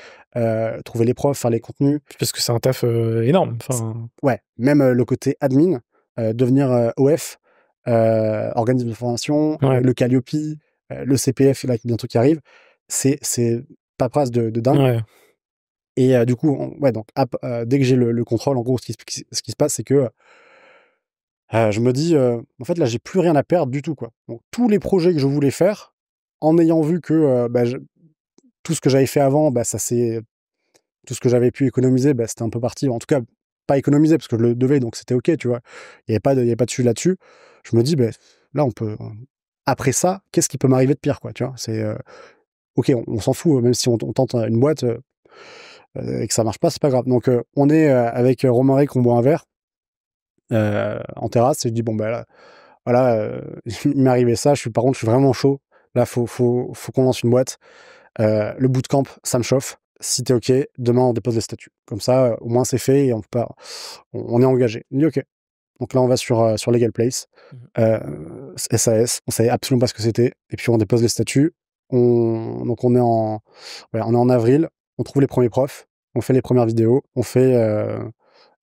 trouver les profs, faire les contenus. Parce que c'est un taf énorme. C Enfin, Ouais, même, le côté admin, devenir, OF, organisme de formation, ouais, le Calliope, le CPF là bientôt qui arrive, c'est paperasse de dingue. ouais, Et du coup, ouais, donc dès que j'ai le contrôle, en gros, ce qui se passe, c'est que, je me dis, «En fait, là, j'ai plus rien à perdre du tout, quoi». Donc tous les projets que je voulais faire, en ayant vu que, bah, tout ce que j'avais fait avant, bah, tout ce que j'avais pu économiser, bah, c'était un peu parti. En tout cas, pas économiser parce que je le devais, donc c'était OK, tu vois? Il y avait pas de sujet là-dessus. Je me dis: «Beh, là, on peut, après ça, qu'est-ce qui peut m'arriver de pire, quoi?» Tu vois? OK, on s'en fout, même si on tente une boîte, et que ça marche pas, c'est pas grave. Donc on est, avec Romaric, on boit un verre, en terrasse, et je dis: «Bon, bah, là, voilà, il m'est arrivé ça, par contre, je suis vraiment chaud. Là, faut qu'on lance une boîte. Le bootcamp, ça me chauffe. Si t'es OK, demain, on dépose les statuts. Comme ça, au moins, c'est fait et on est engagé». Il dit: «OK». Donc là, on va sur Legal Place, Mmh. SAS, on savait absolument pas ce que c'était, et puis on dépose les statuts. Donc on est en avril, on trouve les premiers profs, on fait les premières vidéos, on fait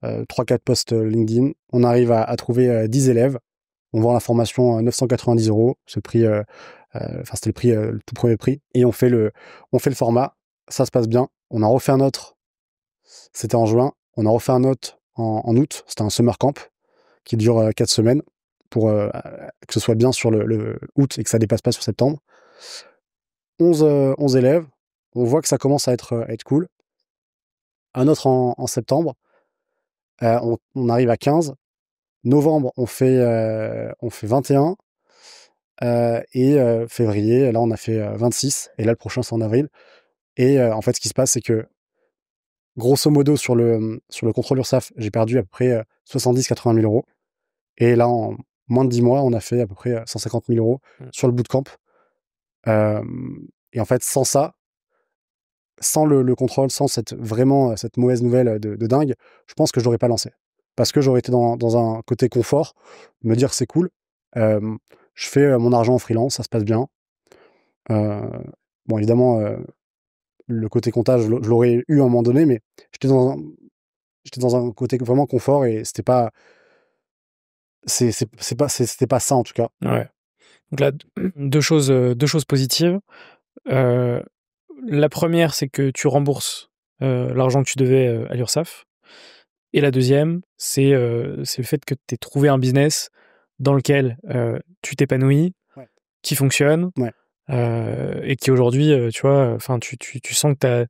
3-4 posts LinkedIn, on arrive à trouver 10 élèves, on vend la formation à 990 €, c'est le prix, enfin c'était le prix, le tout premier prix, et on fait le format, ça se passe bien. On en refait un autre, c'était en juin, on en refait un autre en août, c'était un summer camp qui dure 4 semaines, pour que ce soit bien sur le août et que ça dépasse pas sur septembre. 11 élèves, on voit que ça commence à être cool. Un autre en septembre, on arrive à 15. Novembre, on fait 21, et février, là, on a fait 26, et là, le prochain, c'est en avril. Et en fait, ce qui se passe, c'est que, grosso modo, sur le contrôle URSSAF, j'ai perdu à peu près 70-80 000 €. Et là, en moins de 10 mois, on a fait à peu près 150 000 € Mmh. sur le bootcamp. Et en fait, sans ça, sans le contrôle, sans cette mauvaise nouvelle de dingue, je pense que je l'aurais pas lancé. Parce que j'aurais été dans un côté confort, me dire: «C'est cool, hem, je fais, mon argent en freelance, ça se passe bien». Heu, bon, évidemment, le côté comptable, je l'aurais eu à un moment donné, mais j'étais dans un j'étais dans un côté vraiment confort, et c'était pas c'était pas ça, en tout cas. Ouais. Donc là, 2 choses positives. Heu, la première, c'est que tu rembourses, l'argent que tu devais, à l'URSSAF, et la deuxième, c'est le fait que tu aies trouvé un business dans lequel, tu t'épanouis, Ouais. qui fonctionne, Ouais. et qui aujourd'hui, tu vois, enfin, tu sens que tu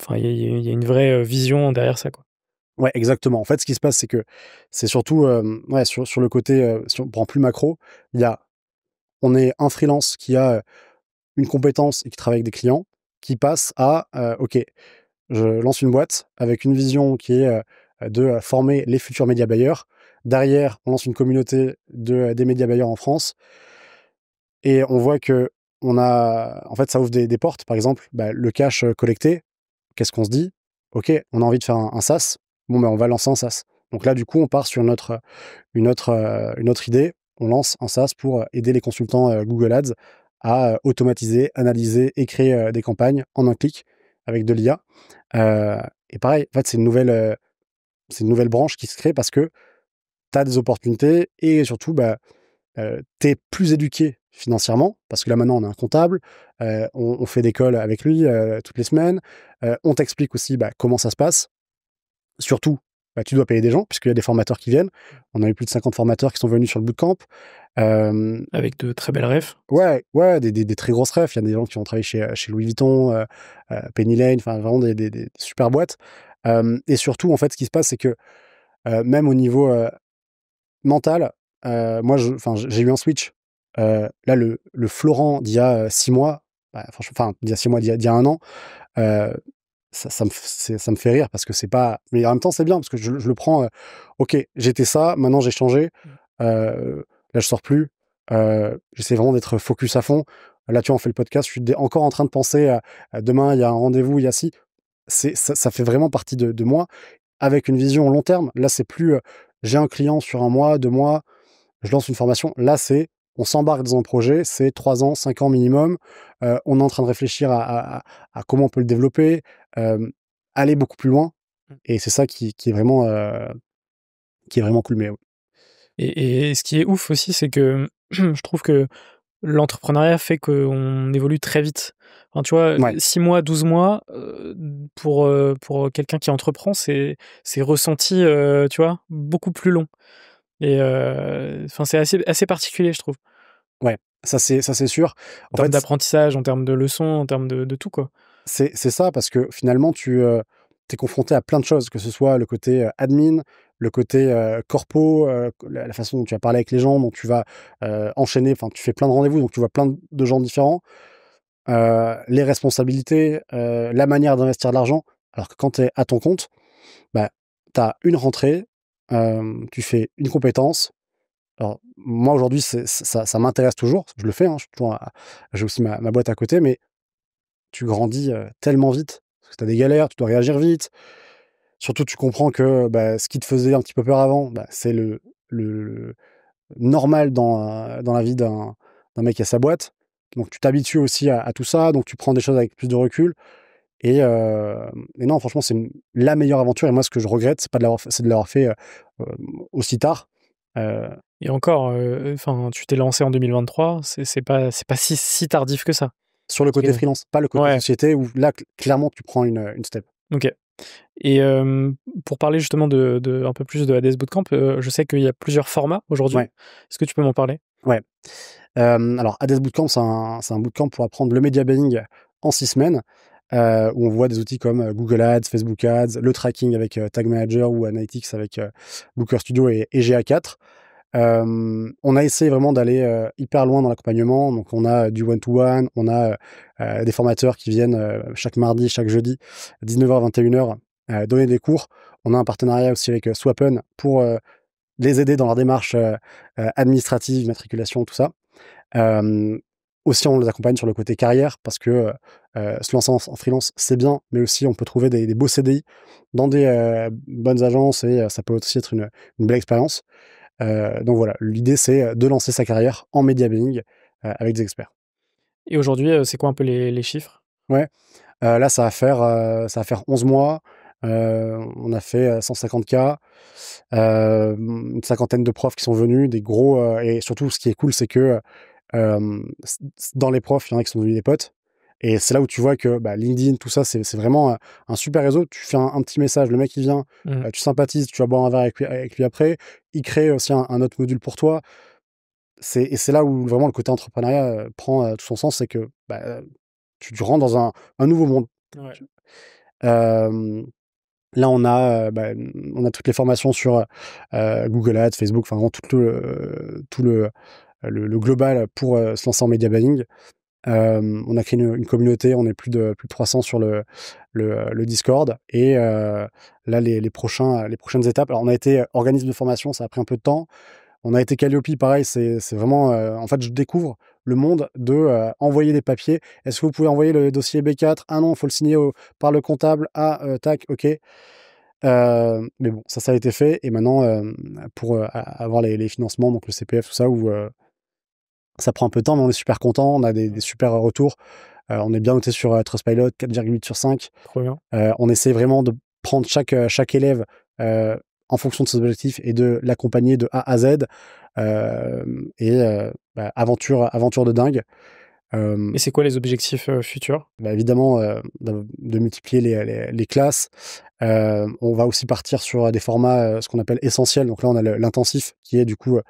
enfin, il y a une vraie, vision derrière ça, quoi. Ouais, exactement. En fait, ce qui se passe, c'est que c'est surtout, ouais, sur le côté, si on prend plus macro, il y a on est un freelance qui a une compétence et qui travaille avec des clients, qui passe à, OK, je lance une boîte avec une vision qui est, de, former les futurs médias buyers. Derrière, on lance une communauté des médias buyers en France, et on voit que on a en fait, ça ouvre des portes. Par exemple, bah, le cash, collecté, qu'est-ce qu'on se dit? ok, on a envie de faire un SaaS, bon, ben, on va lancer un SaaS. Donc là, du coup, on part sur une autre idée. On lance un SaaS pour aider les consultants Google Ads à automatiser, analyser et créer des campagnes en un clic avec de l'IA. Et pareil, en fait, c'est une nouvelle branche qui se crée parce que tu as des opportunités et surtout, bah, tu es plus éduqué financièrement parce que là, maintenant, on a un comptable, on fait des calls avec lui toutes les semaines, on t'explique aussi bah, comment ça se passe. Surtout, bah, tu dois payer des gens puisqu'il y a des formateurs qui viennent. On a eu plus de 50 formateurs qui sont venus sur le bootcamp. Avec de très belles refs. Ouais, ouais, des très grosses refs. Il y a des gens qui ont travaillé chez Louis Vuitton, Penny Lane, enfin vraiment des super boîtes. Et surtout, en fait, ce qui se passe, c'est que même au niveau mental, moi, j'ai eu un switch. Là, le Florent d'il y a 6 mois, bah, franchement, enfin, d'il y a 6 mois, d'il y a un an, euh, ça me fait rire parce que c'est pas. Mais en même temps, c'est bien parce que je le prends. Ok, j'étais ça, maintenant j'ai changé. Là, je sors plus. J'essaie vraiment d'être focus à fond. Là, tu vois, on fait le podcast. Je suis encore en train de penser à demain, il y a un rendez-vous, il y a ci. Ça fait vraiment partie de moi avec une vision long terme. Là, c'est plus j'ai un client sur un mois, 2 mois, je lance une formation. Là, c'est on s'embarque dans un projet, c'est 3 ans, 5 ans minimum. On est en train de réfléchir à comment on peut le développer, aller beaucoup plus loin. Et c'est ça qui est vraiment cool. Mais Et ce qui est ouf aussi, c'est que je trouve que l'entrepreneuriat fait qu'on évolue très vite. Enfin, tu vois, ouais, 6 mois, 12 mois, pour quelqu'un qui entreprend, c'est ressenti, tu vois, beaucoup plus long. Et enfin, c'est assez particulier, je trouve. ouais, ça c'est sûr. En En termes fait, d'apprentissage, en termes de leçons, en termes de tout, quoi. c'est ça parce que finalement, tu es confronté à plein de choses, que ce soit le côté admin, le côté corpo, la façon dont tu vas parler avec les gens, dont tu vas enchaîner, enfin, tu fais plein de rendez-vous, donc tu vois plein de gens différents. Les responsabilités, la manière d'investir de l'argent. Alors que quand tu es à ton compte, bah, tu as une rentrée, tu fais une compétence. Alors, moi, aujourd'hui, ça m'intéresse toujours, je le fais, hein, j'ai aussi ma boîte à côté, mais tu grandis tellement vite, parce que tu as des galères, tu dois réagir vite. Surtout, tu comprends que bah, ce qui te faisait un petit peu peur avant, bah, c'est le normal dans la vie d'un mec qui a sa boîte. Donc, tu t'habitues aussi à tout ça, donc tu prends des choses avec plus de recul. Et non, franchement, la meilleure aventure. Et moi, ce que je regrette, c'est de l'avoir fait euh, aussi tard. Euh, Et encore, enfin, tu t'es lancé en 2023, c'est pas si tardif que ça. sur le Parce côté que freelance, pas le côté ouais, société, où là, clairement, tu prends une step. OK. Et pour parler justement de un peu plus de Hades Bootcamp, je sais qu'il y a plusieurs formats aujourd'hui. Ouais, Est-ce que tu peux m'en parler? ouais. Alors, Hades Bootcamp, c'est un bootcamp pour apprendre le media buying en 6 semaines, où on voit des outils comme Google Ads, Facebook Ads, le tracking avec Tag Manager ou Analytics avec Looker Studio et GA4. On a essayé vraiment d'aller hyper loin dans l'accompagnement. Donc, on a du one-to-one, on a des formateurs qui viennent chaque mardi, chaque jeudi, 19h, 21h, donner des cours. On a un partenariat aussi avec Swappen pour les aider dans leur démarche administrative, matriculation, tout ça. Euh, Aussi, on les accompagne sur le côté carrière parce que se lancer en freelance, c'est bien, mais aussi on peut trouver des beaux CDI dans des bonnes agences et ça peut aussi être une belle expérience. Donc voilà, l'idée c'est de lancer sa carrière en media buying avec des experts. Et aujourd'hui, c'est quoi un peu les chiffres? Ouais, là ça va faire 11 mois. On a fait 150K, une cinquantaine de profs qui sont venus, des gros, et surtout ce qui est cool, c'est que dans les profs, il y en a qui sont devenus des potes. Et c'est là où tu vois que bah, LinkedIn, tout ça, c'est vraiment un super réseau. Tu fais un petit message, le mec il vient, Mmh. tu sympathises, tu vas boire un verre avec lui après. Il crée aussi un autre module pour toi. Et c'est là où vraiment le côté entrepreneuriat prend tout son sens, c'est que bah, tu rentres dans un nouveau monde. Ouais. Euh, Là, on a toutes les formations sur Google Ads, Facebook, enfin vraiment tout le global pour se lancer en media buying. On a créé une communauté, on est plus de 300 sur le Discord. Et là, les prochaines étapes. Alors, on a été organisme de formation, ça a pris un peu de temps. On a été Calliope, pareil, c'est vraiment. En fait, je découvre le monde de envoyer des papiers. Est-ce que vous pouvez envoyer le dossier B4? Ah non, il faut le signer par le comptable. Ah, tac, ok. Mais bon, ça a été fait. Et maintenant, pour avoir les financements, donc le CPF, tout ça, où ça prend un peu de temps, mais on est super content. On a des super retours. On est bien noté sur Trustpilot, 4,8 sur 5. Trop bien. On essaie vraiment de prendre chaque élève en fonction de ses objectifs et de l'accompagner de A à Z. Aventure de dingue. Et c'est quoi les objectifs futurs? Évidemment, de multiplier les classes. On va aussi partir sur des formats, ce qu'on appelle essentiels. Donc là, on a l'intensif qui est du coup,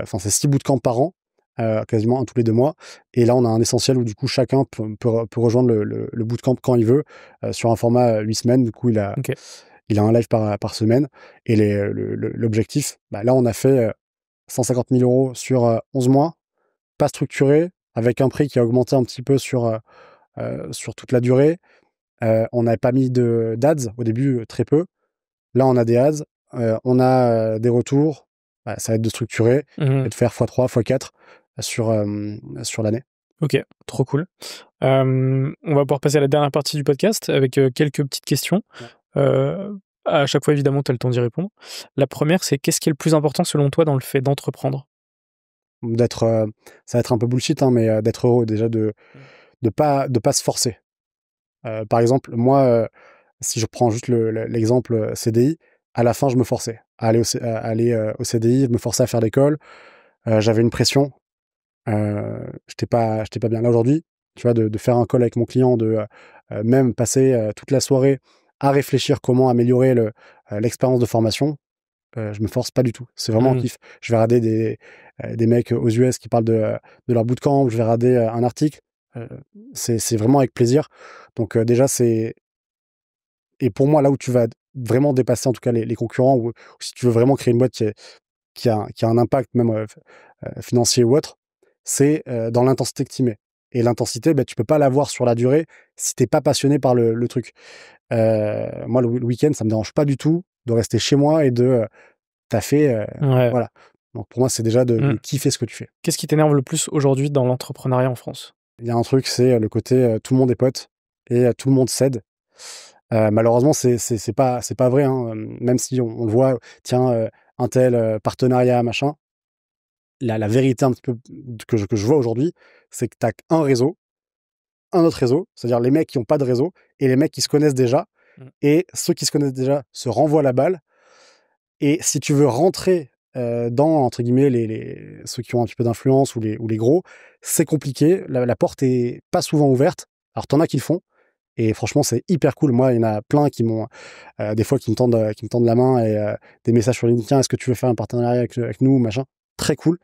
c'est 6 bootcamps par an, quasiment un tous les 2 mois. Et là, on a un essentiel où du coup, chacun peut rejoindre le bootcamp quand il veut, sur un format 8 semaines. Du coup, il a un live par semaine. Et l'objectif, là, on a fait 150 000 euros sur 11 mois, pas structuré, avec un prix qui a augmenté un petit peu sur toute la durée. On n'avait pas mis d'ads au début, très peu. Là, on a des ads, on a des retours. Ça va être de structurer et de faire x3, x4 sur l'année. Ok, trop cool. On va pouvoir passer à la dernière partie du podcast avec quelques petites questions. À chaque fois, évidemment, tu as le temps d'y répondre. La première, c'est qu'est-ce qui est le plus important selon toi dans le fait d'entreprendre? Ça va être un peu bullshit, hein, mais d'être heureux déjà, de pas se forcer. Par exemple, moi, si je prends juste l'exemple CDI, à la fin, je me forçais à aller au CDI, je me forçais à faire l'école. J'avais une pression. J'étais pas bien. Là, aujourd'hui, tu vois, de faire un call avec mon client, de même passer toute la soirée à réfléchir comment améliorer l'expérience de formation, je me force pas du tout. C'est vraiment un kiff. Je vais regarder des mecs aux US qui parlent de leur bootcamp, je vais regarder un article. C'est vraiment avec plaisir. Donc déjà, et pour moi, là où tu vas vraiment dépasser en tout cas les concurrents, ou si tu veux vraiment créer une boîte qui a un impact même financier ou autre, c'est dans l'intensité que tu mets. Et l'intensité, tu peux pas l'avoir sur la durée si t'es pas passionné par le truc. Moi, le week-end, ça me dérange pas du tout de rester chez moi et de taffer. Voilà. Donc pour moi, c'est déjà de kiffer ce que tu fais. Qu'est-ce qui t'énerve le plus aujourd'hui dans l'entrepreneuriat en France? Il y a un truc, c'est le côté tout le monde est pote et tout le monde cède. Malheureusement, c'est pas vrai, hein. Même si on le voit, tiens, un tel partenariat, machin. La vérité un petit peu que je vois aujourd'hui, c'est que tu as un réseau, un autre réseau, c'est-à-dire les mecs qui ont pas de réseau et les mecs qui se connaissent déjà. Et ceux qui se connaissent déjà se renvoient la balle. Et si tu veux rentrer dans, entre guillemets, ceux qui ont un petit peu d'influence ou les gros, c'est compliqué. La porte est pas souvent ouverte. Alors, t'en as qui le font. Et franchement, c'est hyper cool. Moi, il y en a plein qui m'ont, des fois, qui me tendent la main et des messages sur LinkedIn. Est-ce que tu veux faire un partenariat avec nous, machin? Très cool.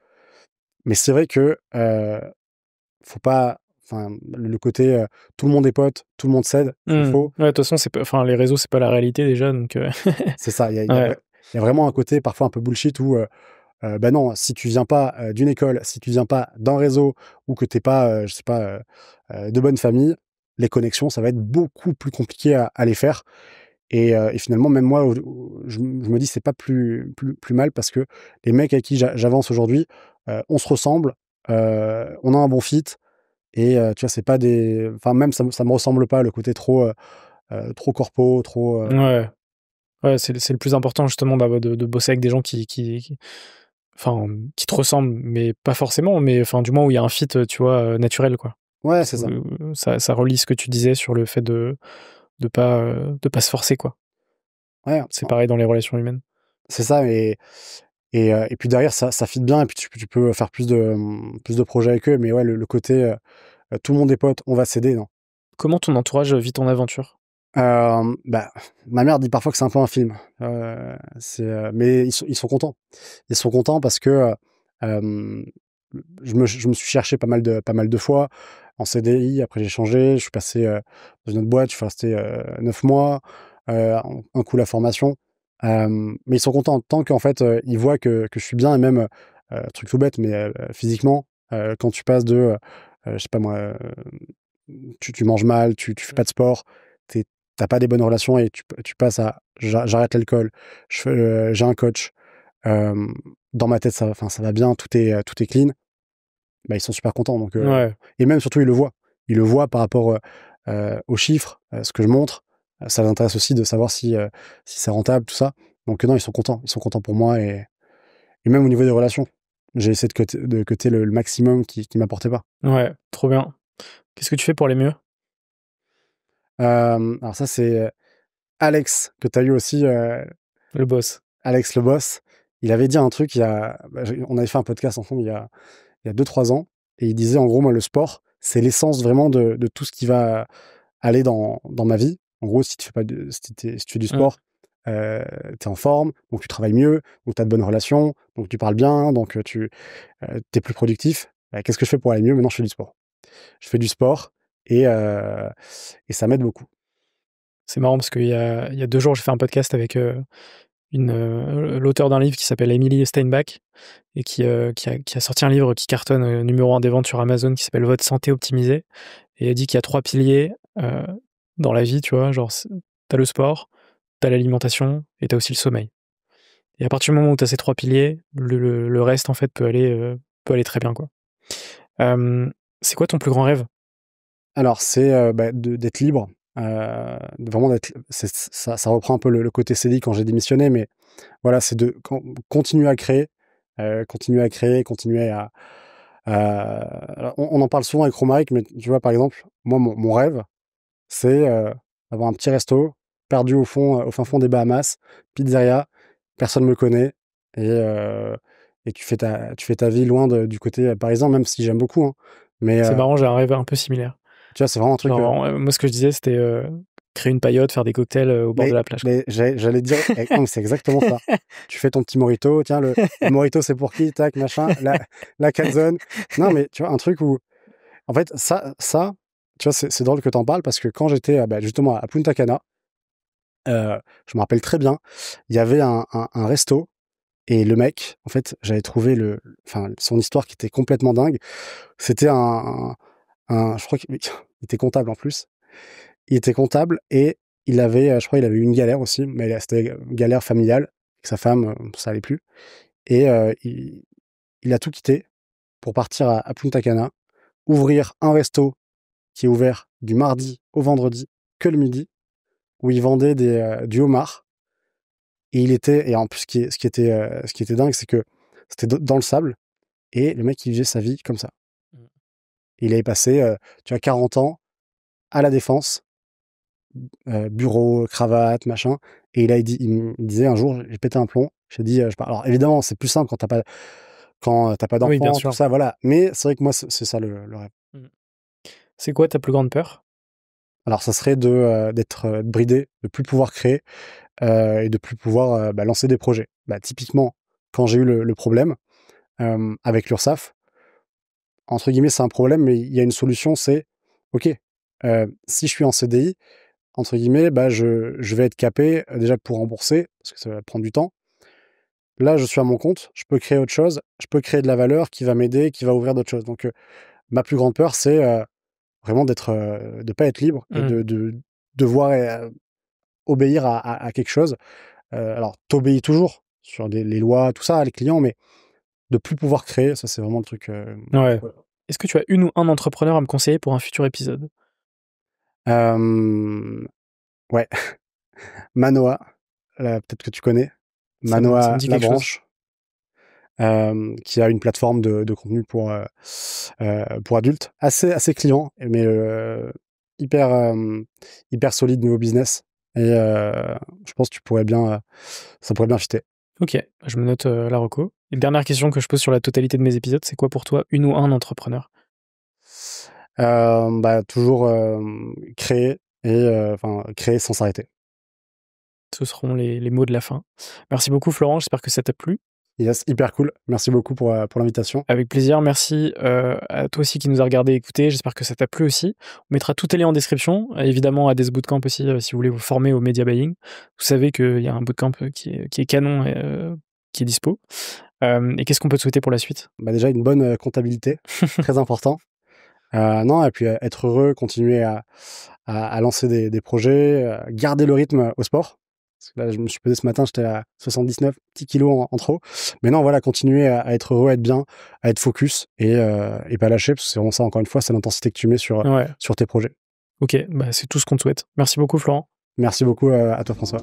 Mais c'est vrai que faut pas. Enfin, le côté tout le monde est pote, tout le monde cède, c'est faux. Ouais, de toute façon, les réseaux, c'est pas la réalité déjà. Donc c'est ça. Il y a vraiment un côté parfois un peu bullshit où non, si tu viens pas d'une école, si tu viens pas d'un réseau ou que t'es pas, je sais pas, de bonne famille, les connexions, ça va être beaucoup plus compliqué à les faire. Et finalement, même moi, je me dis c'est pas plus mal parce que les mecs avec qui j'avance aujourd'hui, on se ressemble, on a un bon fit et tu vois, c'est pas des, enfin même ça me ressemble pas, le côté trop corpo, trop. Ouais, c'est le plus important justement de bosser avec des gens qui te ressemblent, mais pas forcément, mais du moins où il y a un fit, tu vois, naturel, quoi. Ouais, c'est ça. Ça relie ce que tu disais sur le fait de pas se forcer, quoi. Ouais. C'est pareil dans les relations humaines. C'est ça, et puis derrière, ça fit bien, et puis tu peux faire plus de projets avec eux. Mais ouais, le côté tout le monde est pote, on va s'aider, non. Comment ton entourage vit ton aventure? Ma mère dit parfois que c'est un peu un film. Mais ils sont contents. Ils sont contents parce que je me suis cherché pas mal de fois en CDI. Après, j'ai changé. Je suis passé dans une autre boîte. Je suis resté 9 mois. Un coup la formation. Mais ils sont contents tant qu'en fait, ils voient que je suis bien, et même, truc tout bête, mais physiquement, quand tu passes je sais pas moi, tu manges mal, tu fais pas de sport, t'as pas des bonnes relations, et tu passes à j'arrête l'alcool, j'ai un coach, dans ma tête ça va bien, tout est clean. bah, ils sont super contents. Donc, Ouais. et même surtout, ils le voient. Ils le voient par rapport aux chiffres, ce que je montre. Ça les intéresse aussi de savoir si c'est rentable, tout ça. Donc non, ils sont contents. Ils sont contents pour moi et même au niveau des relations. J'ai essayé de cuter le maximum qui m'apportait pas. Ouais, trop bien. Qu'est-ce que tu fais pour aller mieux? Alors ça, c'est Alex, que tu as eu aussi, Le boss. Alex le boss. Il avait dit un truc, on avait fait un podcast ensemble il y a 2-3 ans, et il disait en gros, moi, le sport, c'est l'essence vraiment de tout ce qui va aller dans ma vie. En gros, si tu fais pas si tu fais du Mmh. sport, tu es en forme, donc tu travailles mieux, donc tu as de bonnes relations, donc tu parles bien, donc tu es plus productif. Qu'est-ce que je fais pour aller mieux? Maintenant, je fais du sport. Je fais du sport et ça m'aide beaucoup. C'est marrant parce qu'il y a 2 jours, j'ai fait un podcast avec, l'auteur d'un livre qui s'appelle Emily Steinbach et qui a sorti un livre qui cartonne, numéro 1 des ventes sur Amazon qui s'appelle Votre santé optimisée et elle dit qu'il y a 3 piliers, dans la vie, tu vois? Genre tu le sport, t'as l'alimentation et t'as aussi le sommeil et à partir du moment où t'as ces 3 piliers, le reste, en fait, peut aller très bien, quoi. Hem, c'est quoi ton plus grand rêve? Alors c'est, bah, d'être libre, vraiment d'être ça reprend un peu le côté CDI quand j'ai démissionné, mais voilà, c'est de continuer à créer, continuer alors on en parle souvent avec Romaric, mais tu vois, par exemple, moi, mon rêve, c'est, d'avoir un petit resto perdu au fin fond des Bahamas, pizzeria, personne me connaît et tu fais ta vie loin du côté, parisien, même si j'aime beaucoup, hein, mais C'est marrant, j'ai un rêve un peu similaire. tu vois, c'est vraiment un truc, Genre, moi, ce que je disais, c'était, créer une paillote, faire des cocktails, au bord de mais la plage, quoi. j'allais te dire non, mais c'est exactement ça. Tu fais ton petit mojito, tiens, le mojito, c'est pour qui? Tac, machin, la calzone. Non, mais tu vois, un truc où en fait, ça, tu vois, c'est drôle que tu en parles parce que quand j'étais, bah, justement à Punta Cana, je me rappelle très bien, il y avait un resto et le mec, en fait, j'avais trouvé enfin, son histoire qui était complètement dingue. C'était je crois qu'il était comptable en plus. Il était comptable et je crois il avait eu une galère aussi, mais c'était une galère familiale avec sa femme, ça allait plus et il a tout quitté pour partir à Punta Cana, ouvrir un resto qui est ouvert du mardi au vendredi, que le midi, où il vendait du homard et en plus ce qui était dingue, c'est que c'était dans le sable et le mec, il vivait sa vie comme ça. Mmh. Il avait passé, tu vois, 40 ans à La Défense, bureau, cravate, machin. Et il disait un jour, j'ai pété un plomb. J'ai dit, alors évidemment, c'est plus simple quand t'as pas Oui, bien d'enfant, tout sûr. ça, voilà. Mais c'est vrai que moi, c'est ça le rêve. Mmh. C'est quoi ta plus grande peur? Alors, ça serait d'être bridé, de plus pouvoir créer et de plus pouvoir bah, lancer des projets. Bah, typiquement, quand j'ai eu le problème avec l'URSSAF, entre guillemets, c'est un problème, mais il y a une solution, c'est ok, si je suis en CDI, entre guillemets, bah, je vais être capé, déjà pour rembourser, parce que ça va prendre du temps. Là, je suis à mon compte, je peux créer autre chose, je peux créer de la valeur qui va m'aider, qui va ouvrir d'autres choses. Donc, ma plus grande peur, c'est vraiment de pas être libre et Mmh. de devoir obéir à quelque chose. Alors, t'obéis toujours sur les lois, tout ça, les clients, mais de plus pouvoir créer, ça, c'est vraiment le truc. Ouais. Est-ce que tu as une ou un entrepreneur à me conseiller pour un futur épisode? Euh, ouais, Manoa, peut-être que tu connais. Ça me Manoa dit quelque chose. Labranche. Qui a une plateforme de contenu pour adultes, assez client, mais hyper, hyper solide niveau business et je pense que ça pourrait bien fitter. OK, je me note, la reco et dernière question que je pose sur la totalité de mes épisodes, c'est quoi pour toi une ou un entrepreneur? Bah, toujours, créer et enfin, créer sans s'arrêter. Ce seront les mots de la fin. Merci beaucoup Florent, j'espère que ça t'a plu. Yes, hyper cool. Merci beaucoup pour l'invitation. Avec plaisir, merci, à toi aussi qui nous a regardé et écouté, j'espère que ça t'a plu aussi. On mettra tous tes liens en description, évidemment Hades Bootcamp aussi, si vous voulez vous former au media buying. Vous savez qu'il y a un bootcamp, qui est canon et qui est dispo. Et qu'est-ce qu'on peut te souhaiter pour la suite? Bah, déjà une bonne, comptabilité, très important. Non et puis, être heureux, continuer à lancer des projets, garder le rythme au sport. Parce que là, je me suis pesé ce matin, j'étais à 79 petits kilos en trop. Mais non, voilà, continuer à être heureux, à être bien, à être focus et pas lâcher, parce que c'est vraiment ça, encore une fois, c'est l'intensité que tu mets sur tes projets. Ok, bah c'est tout ce qu'on te souhaite. Merci beaucoup, Florent. Merci beaucoup à toi, François.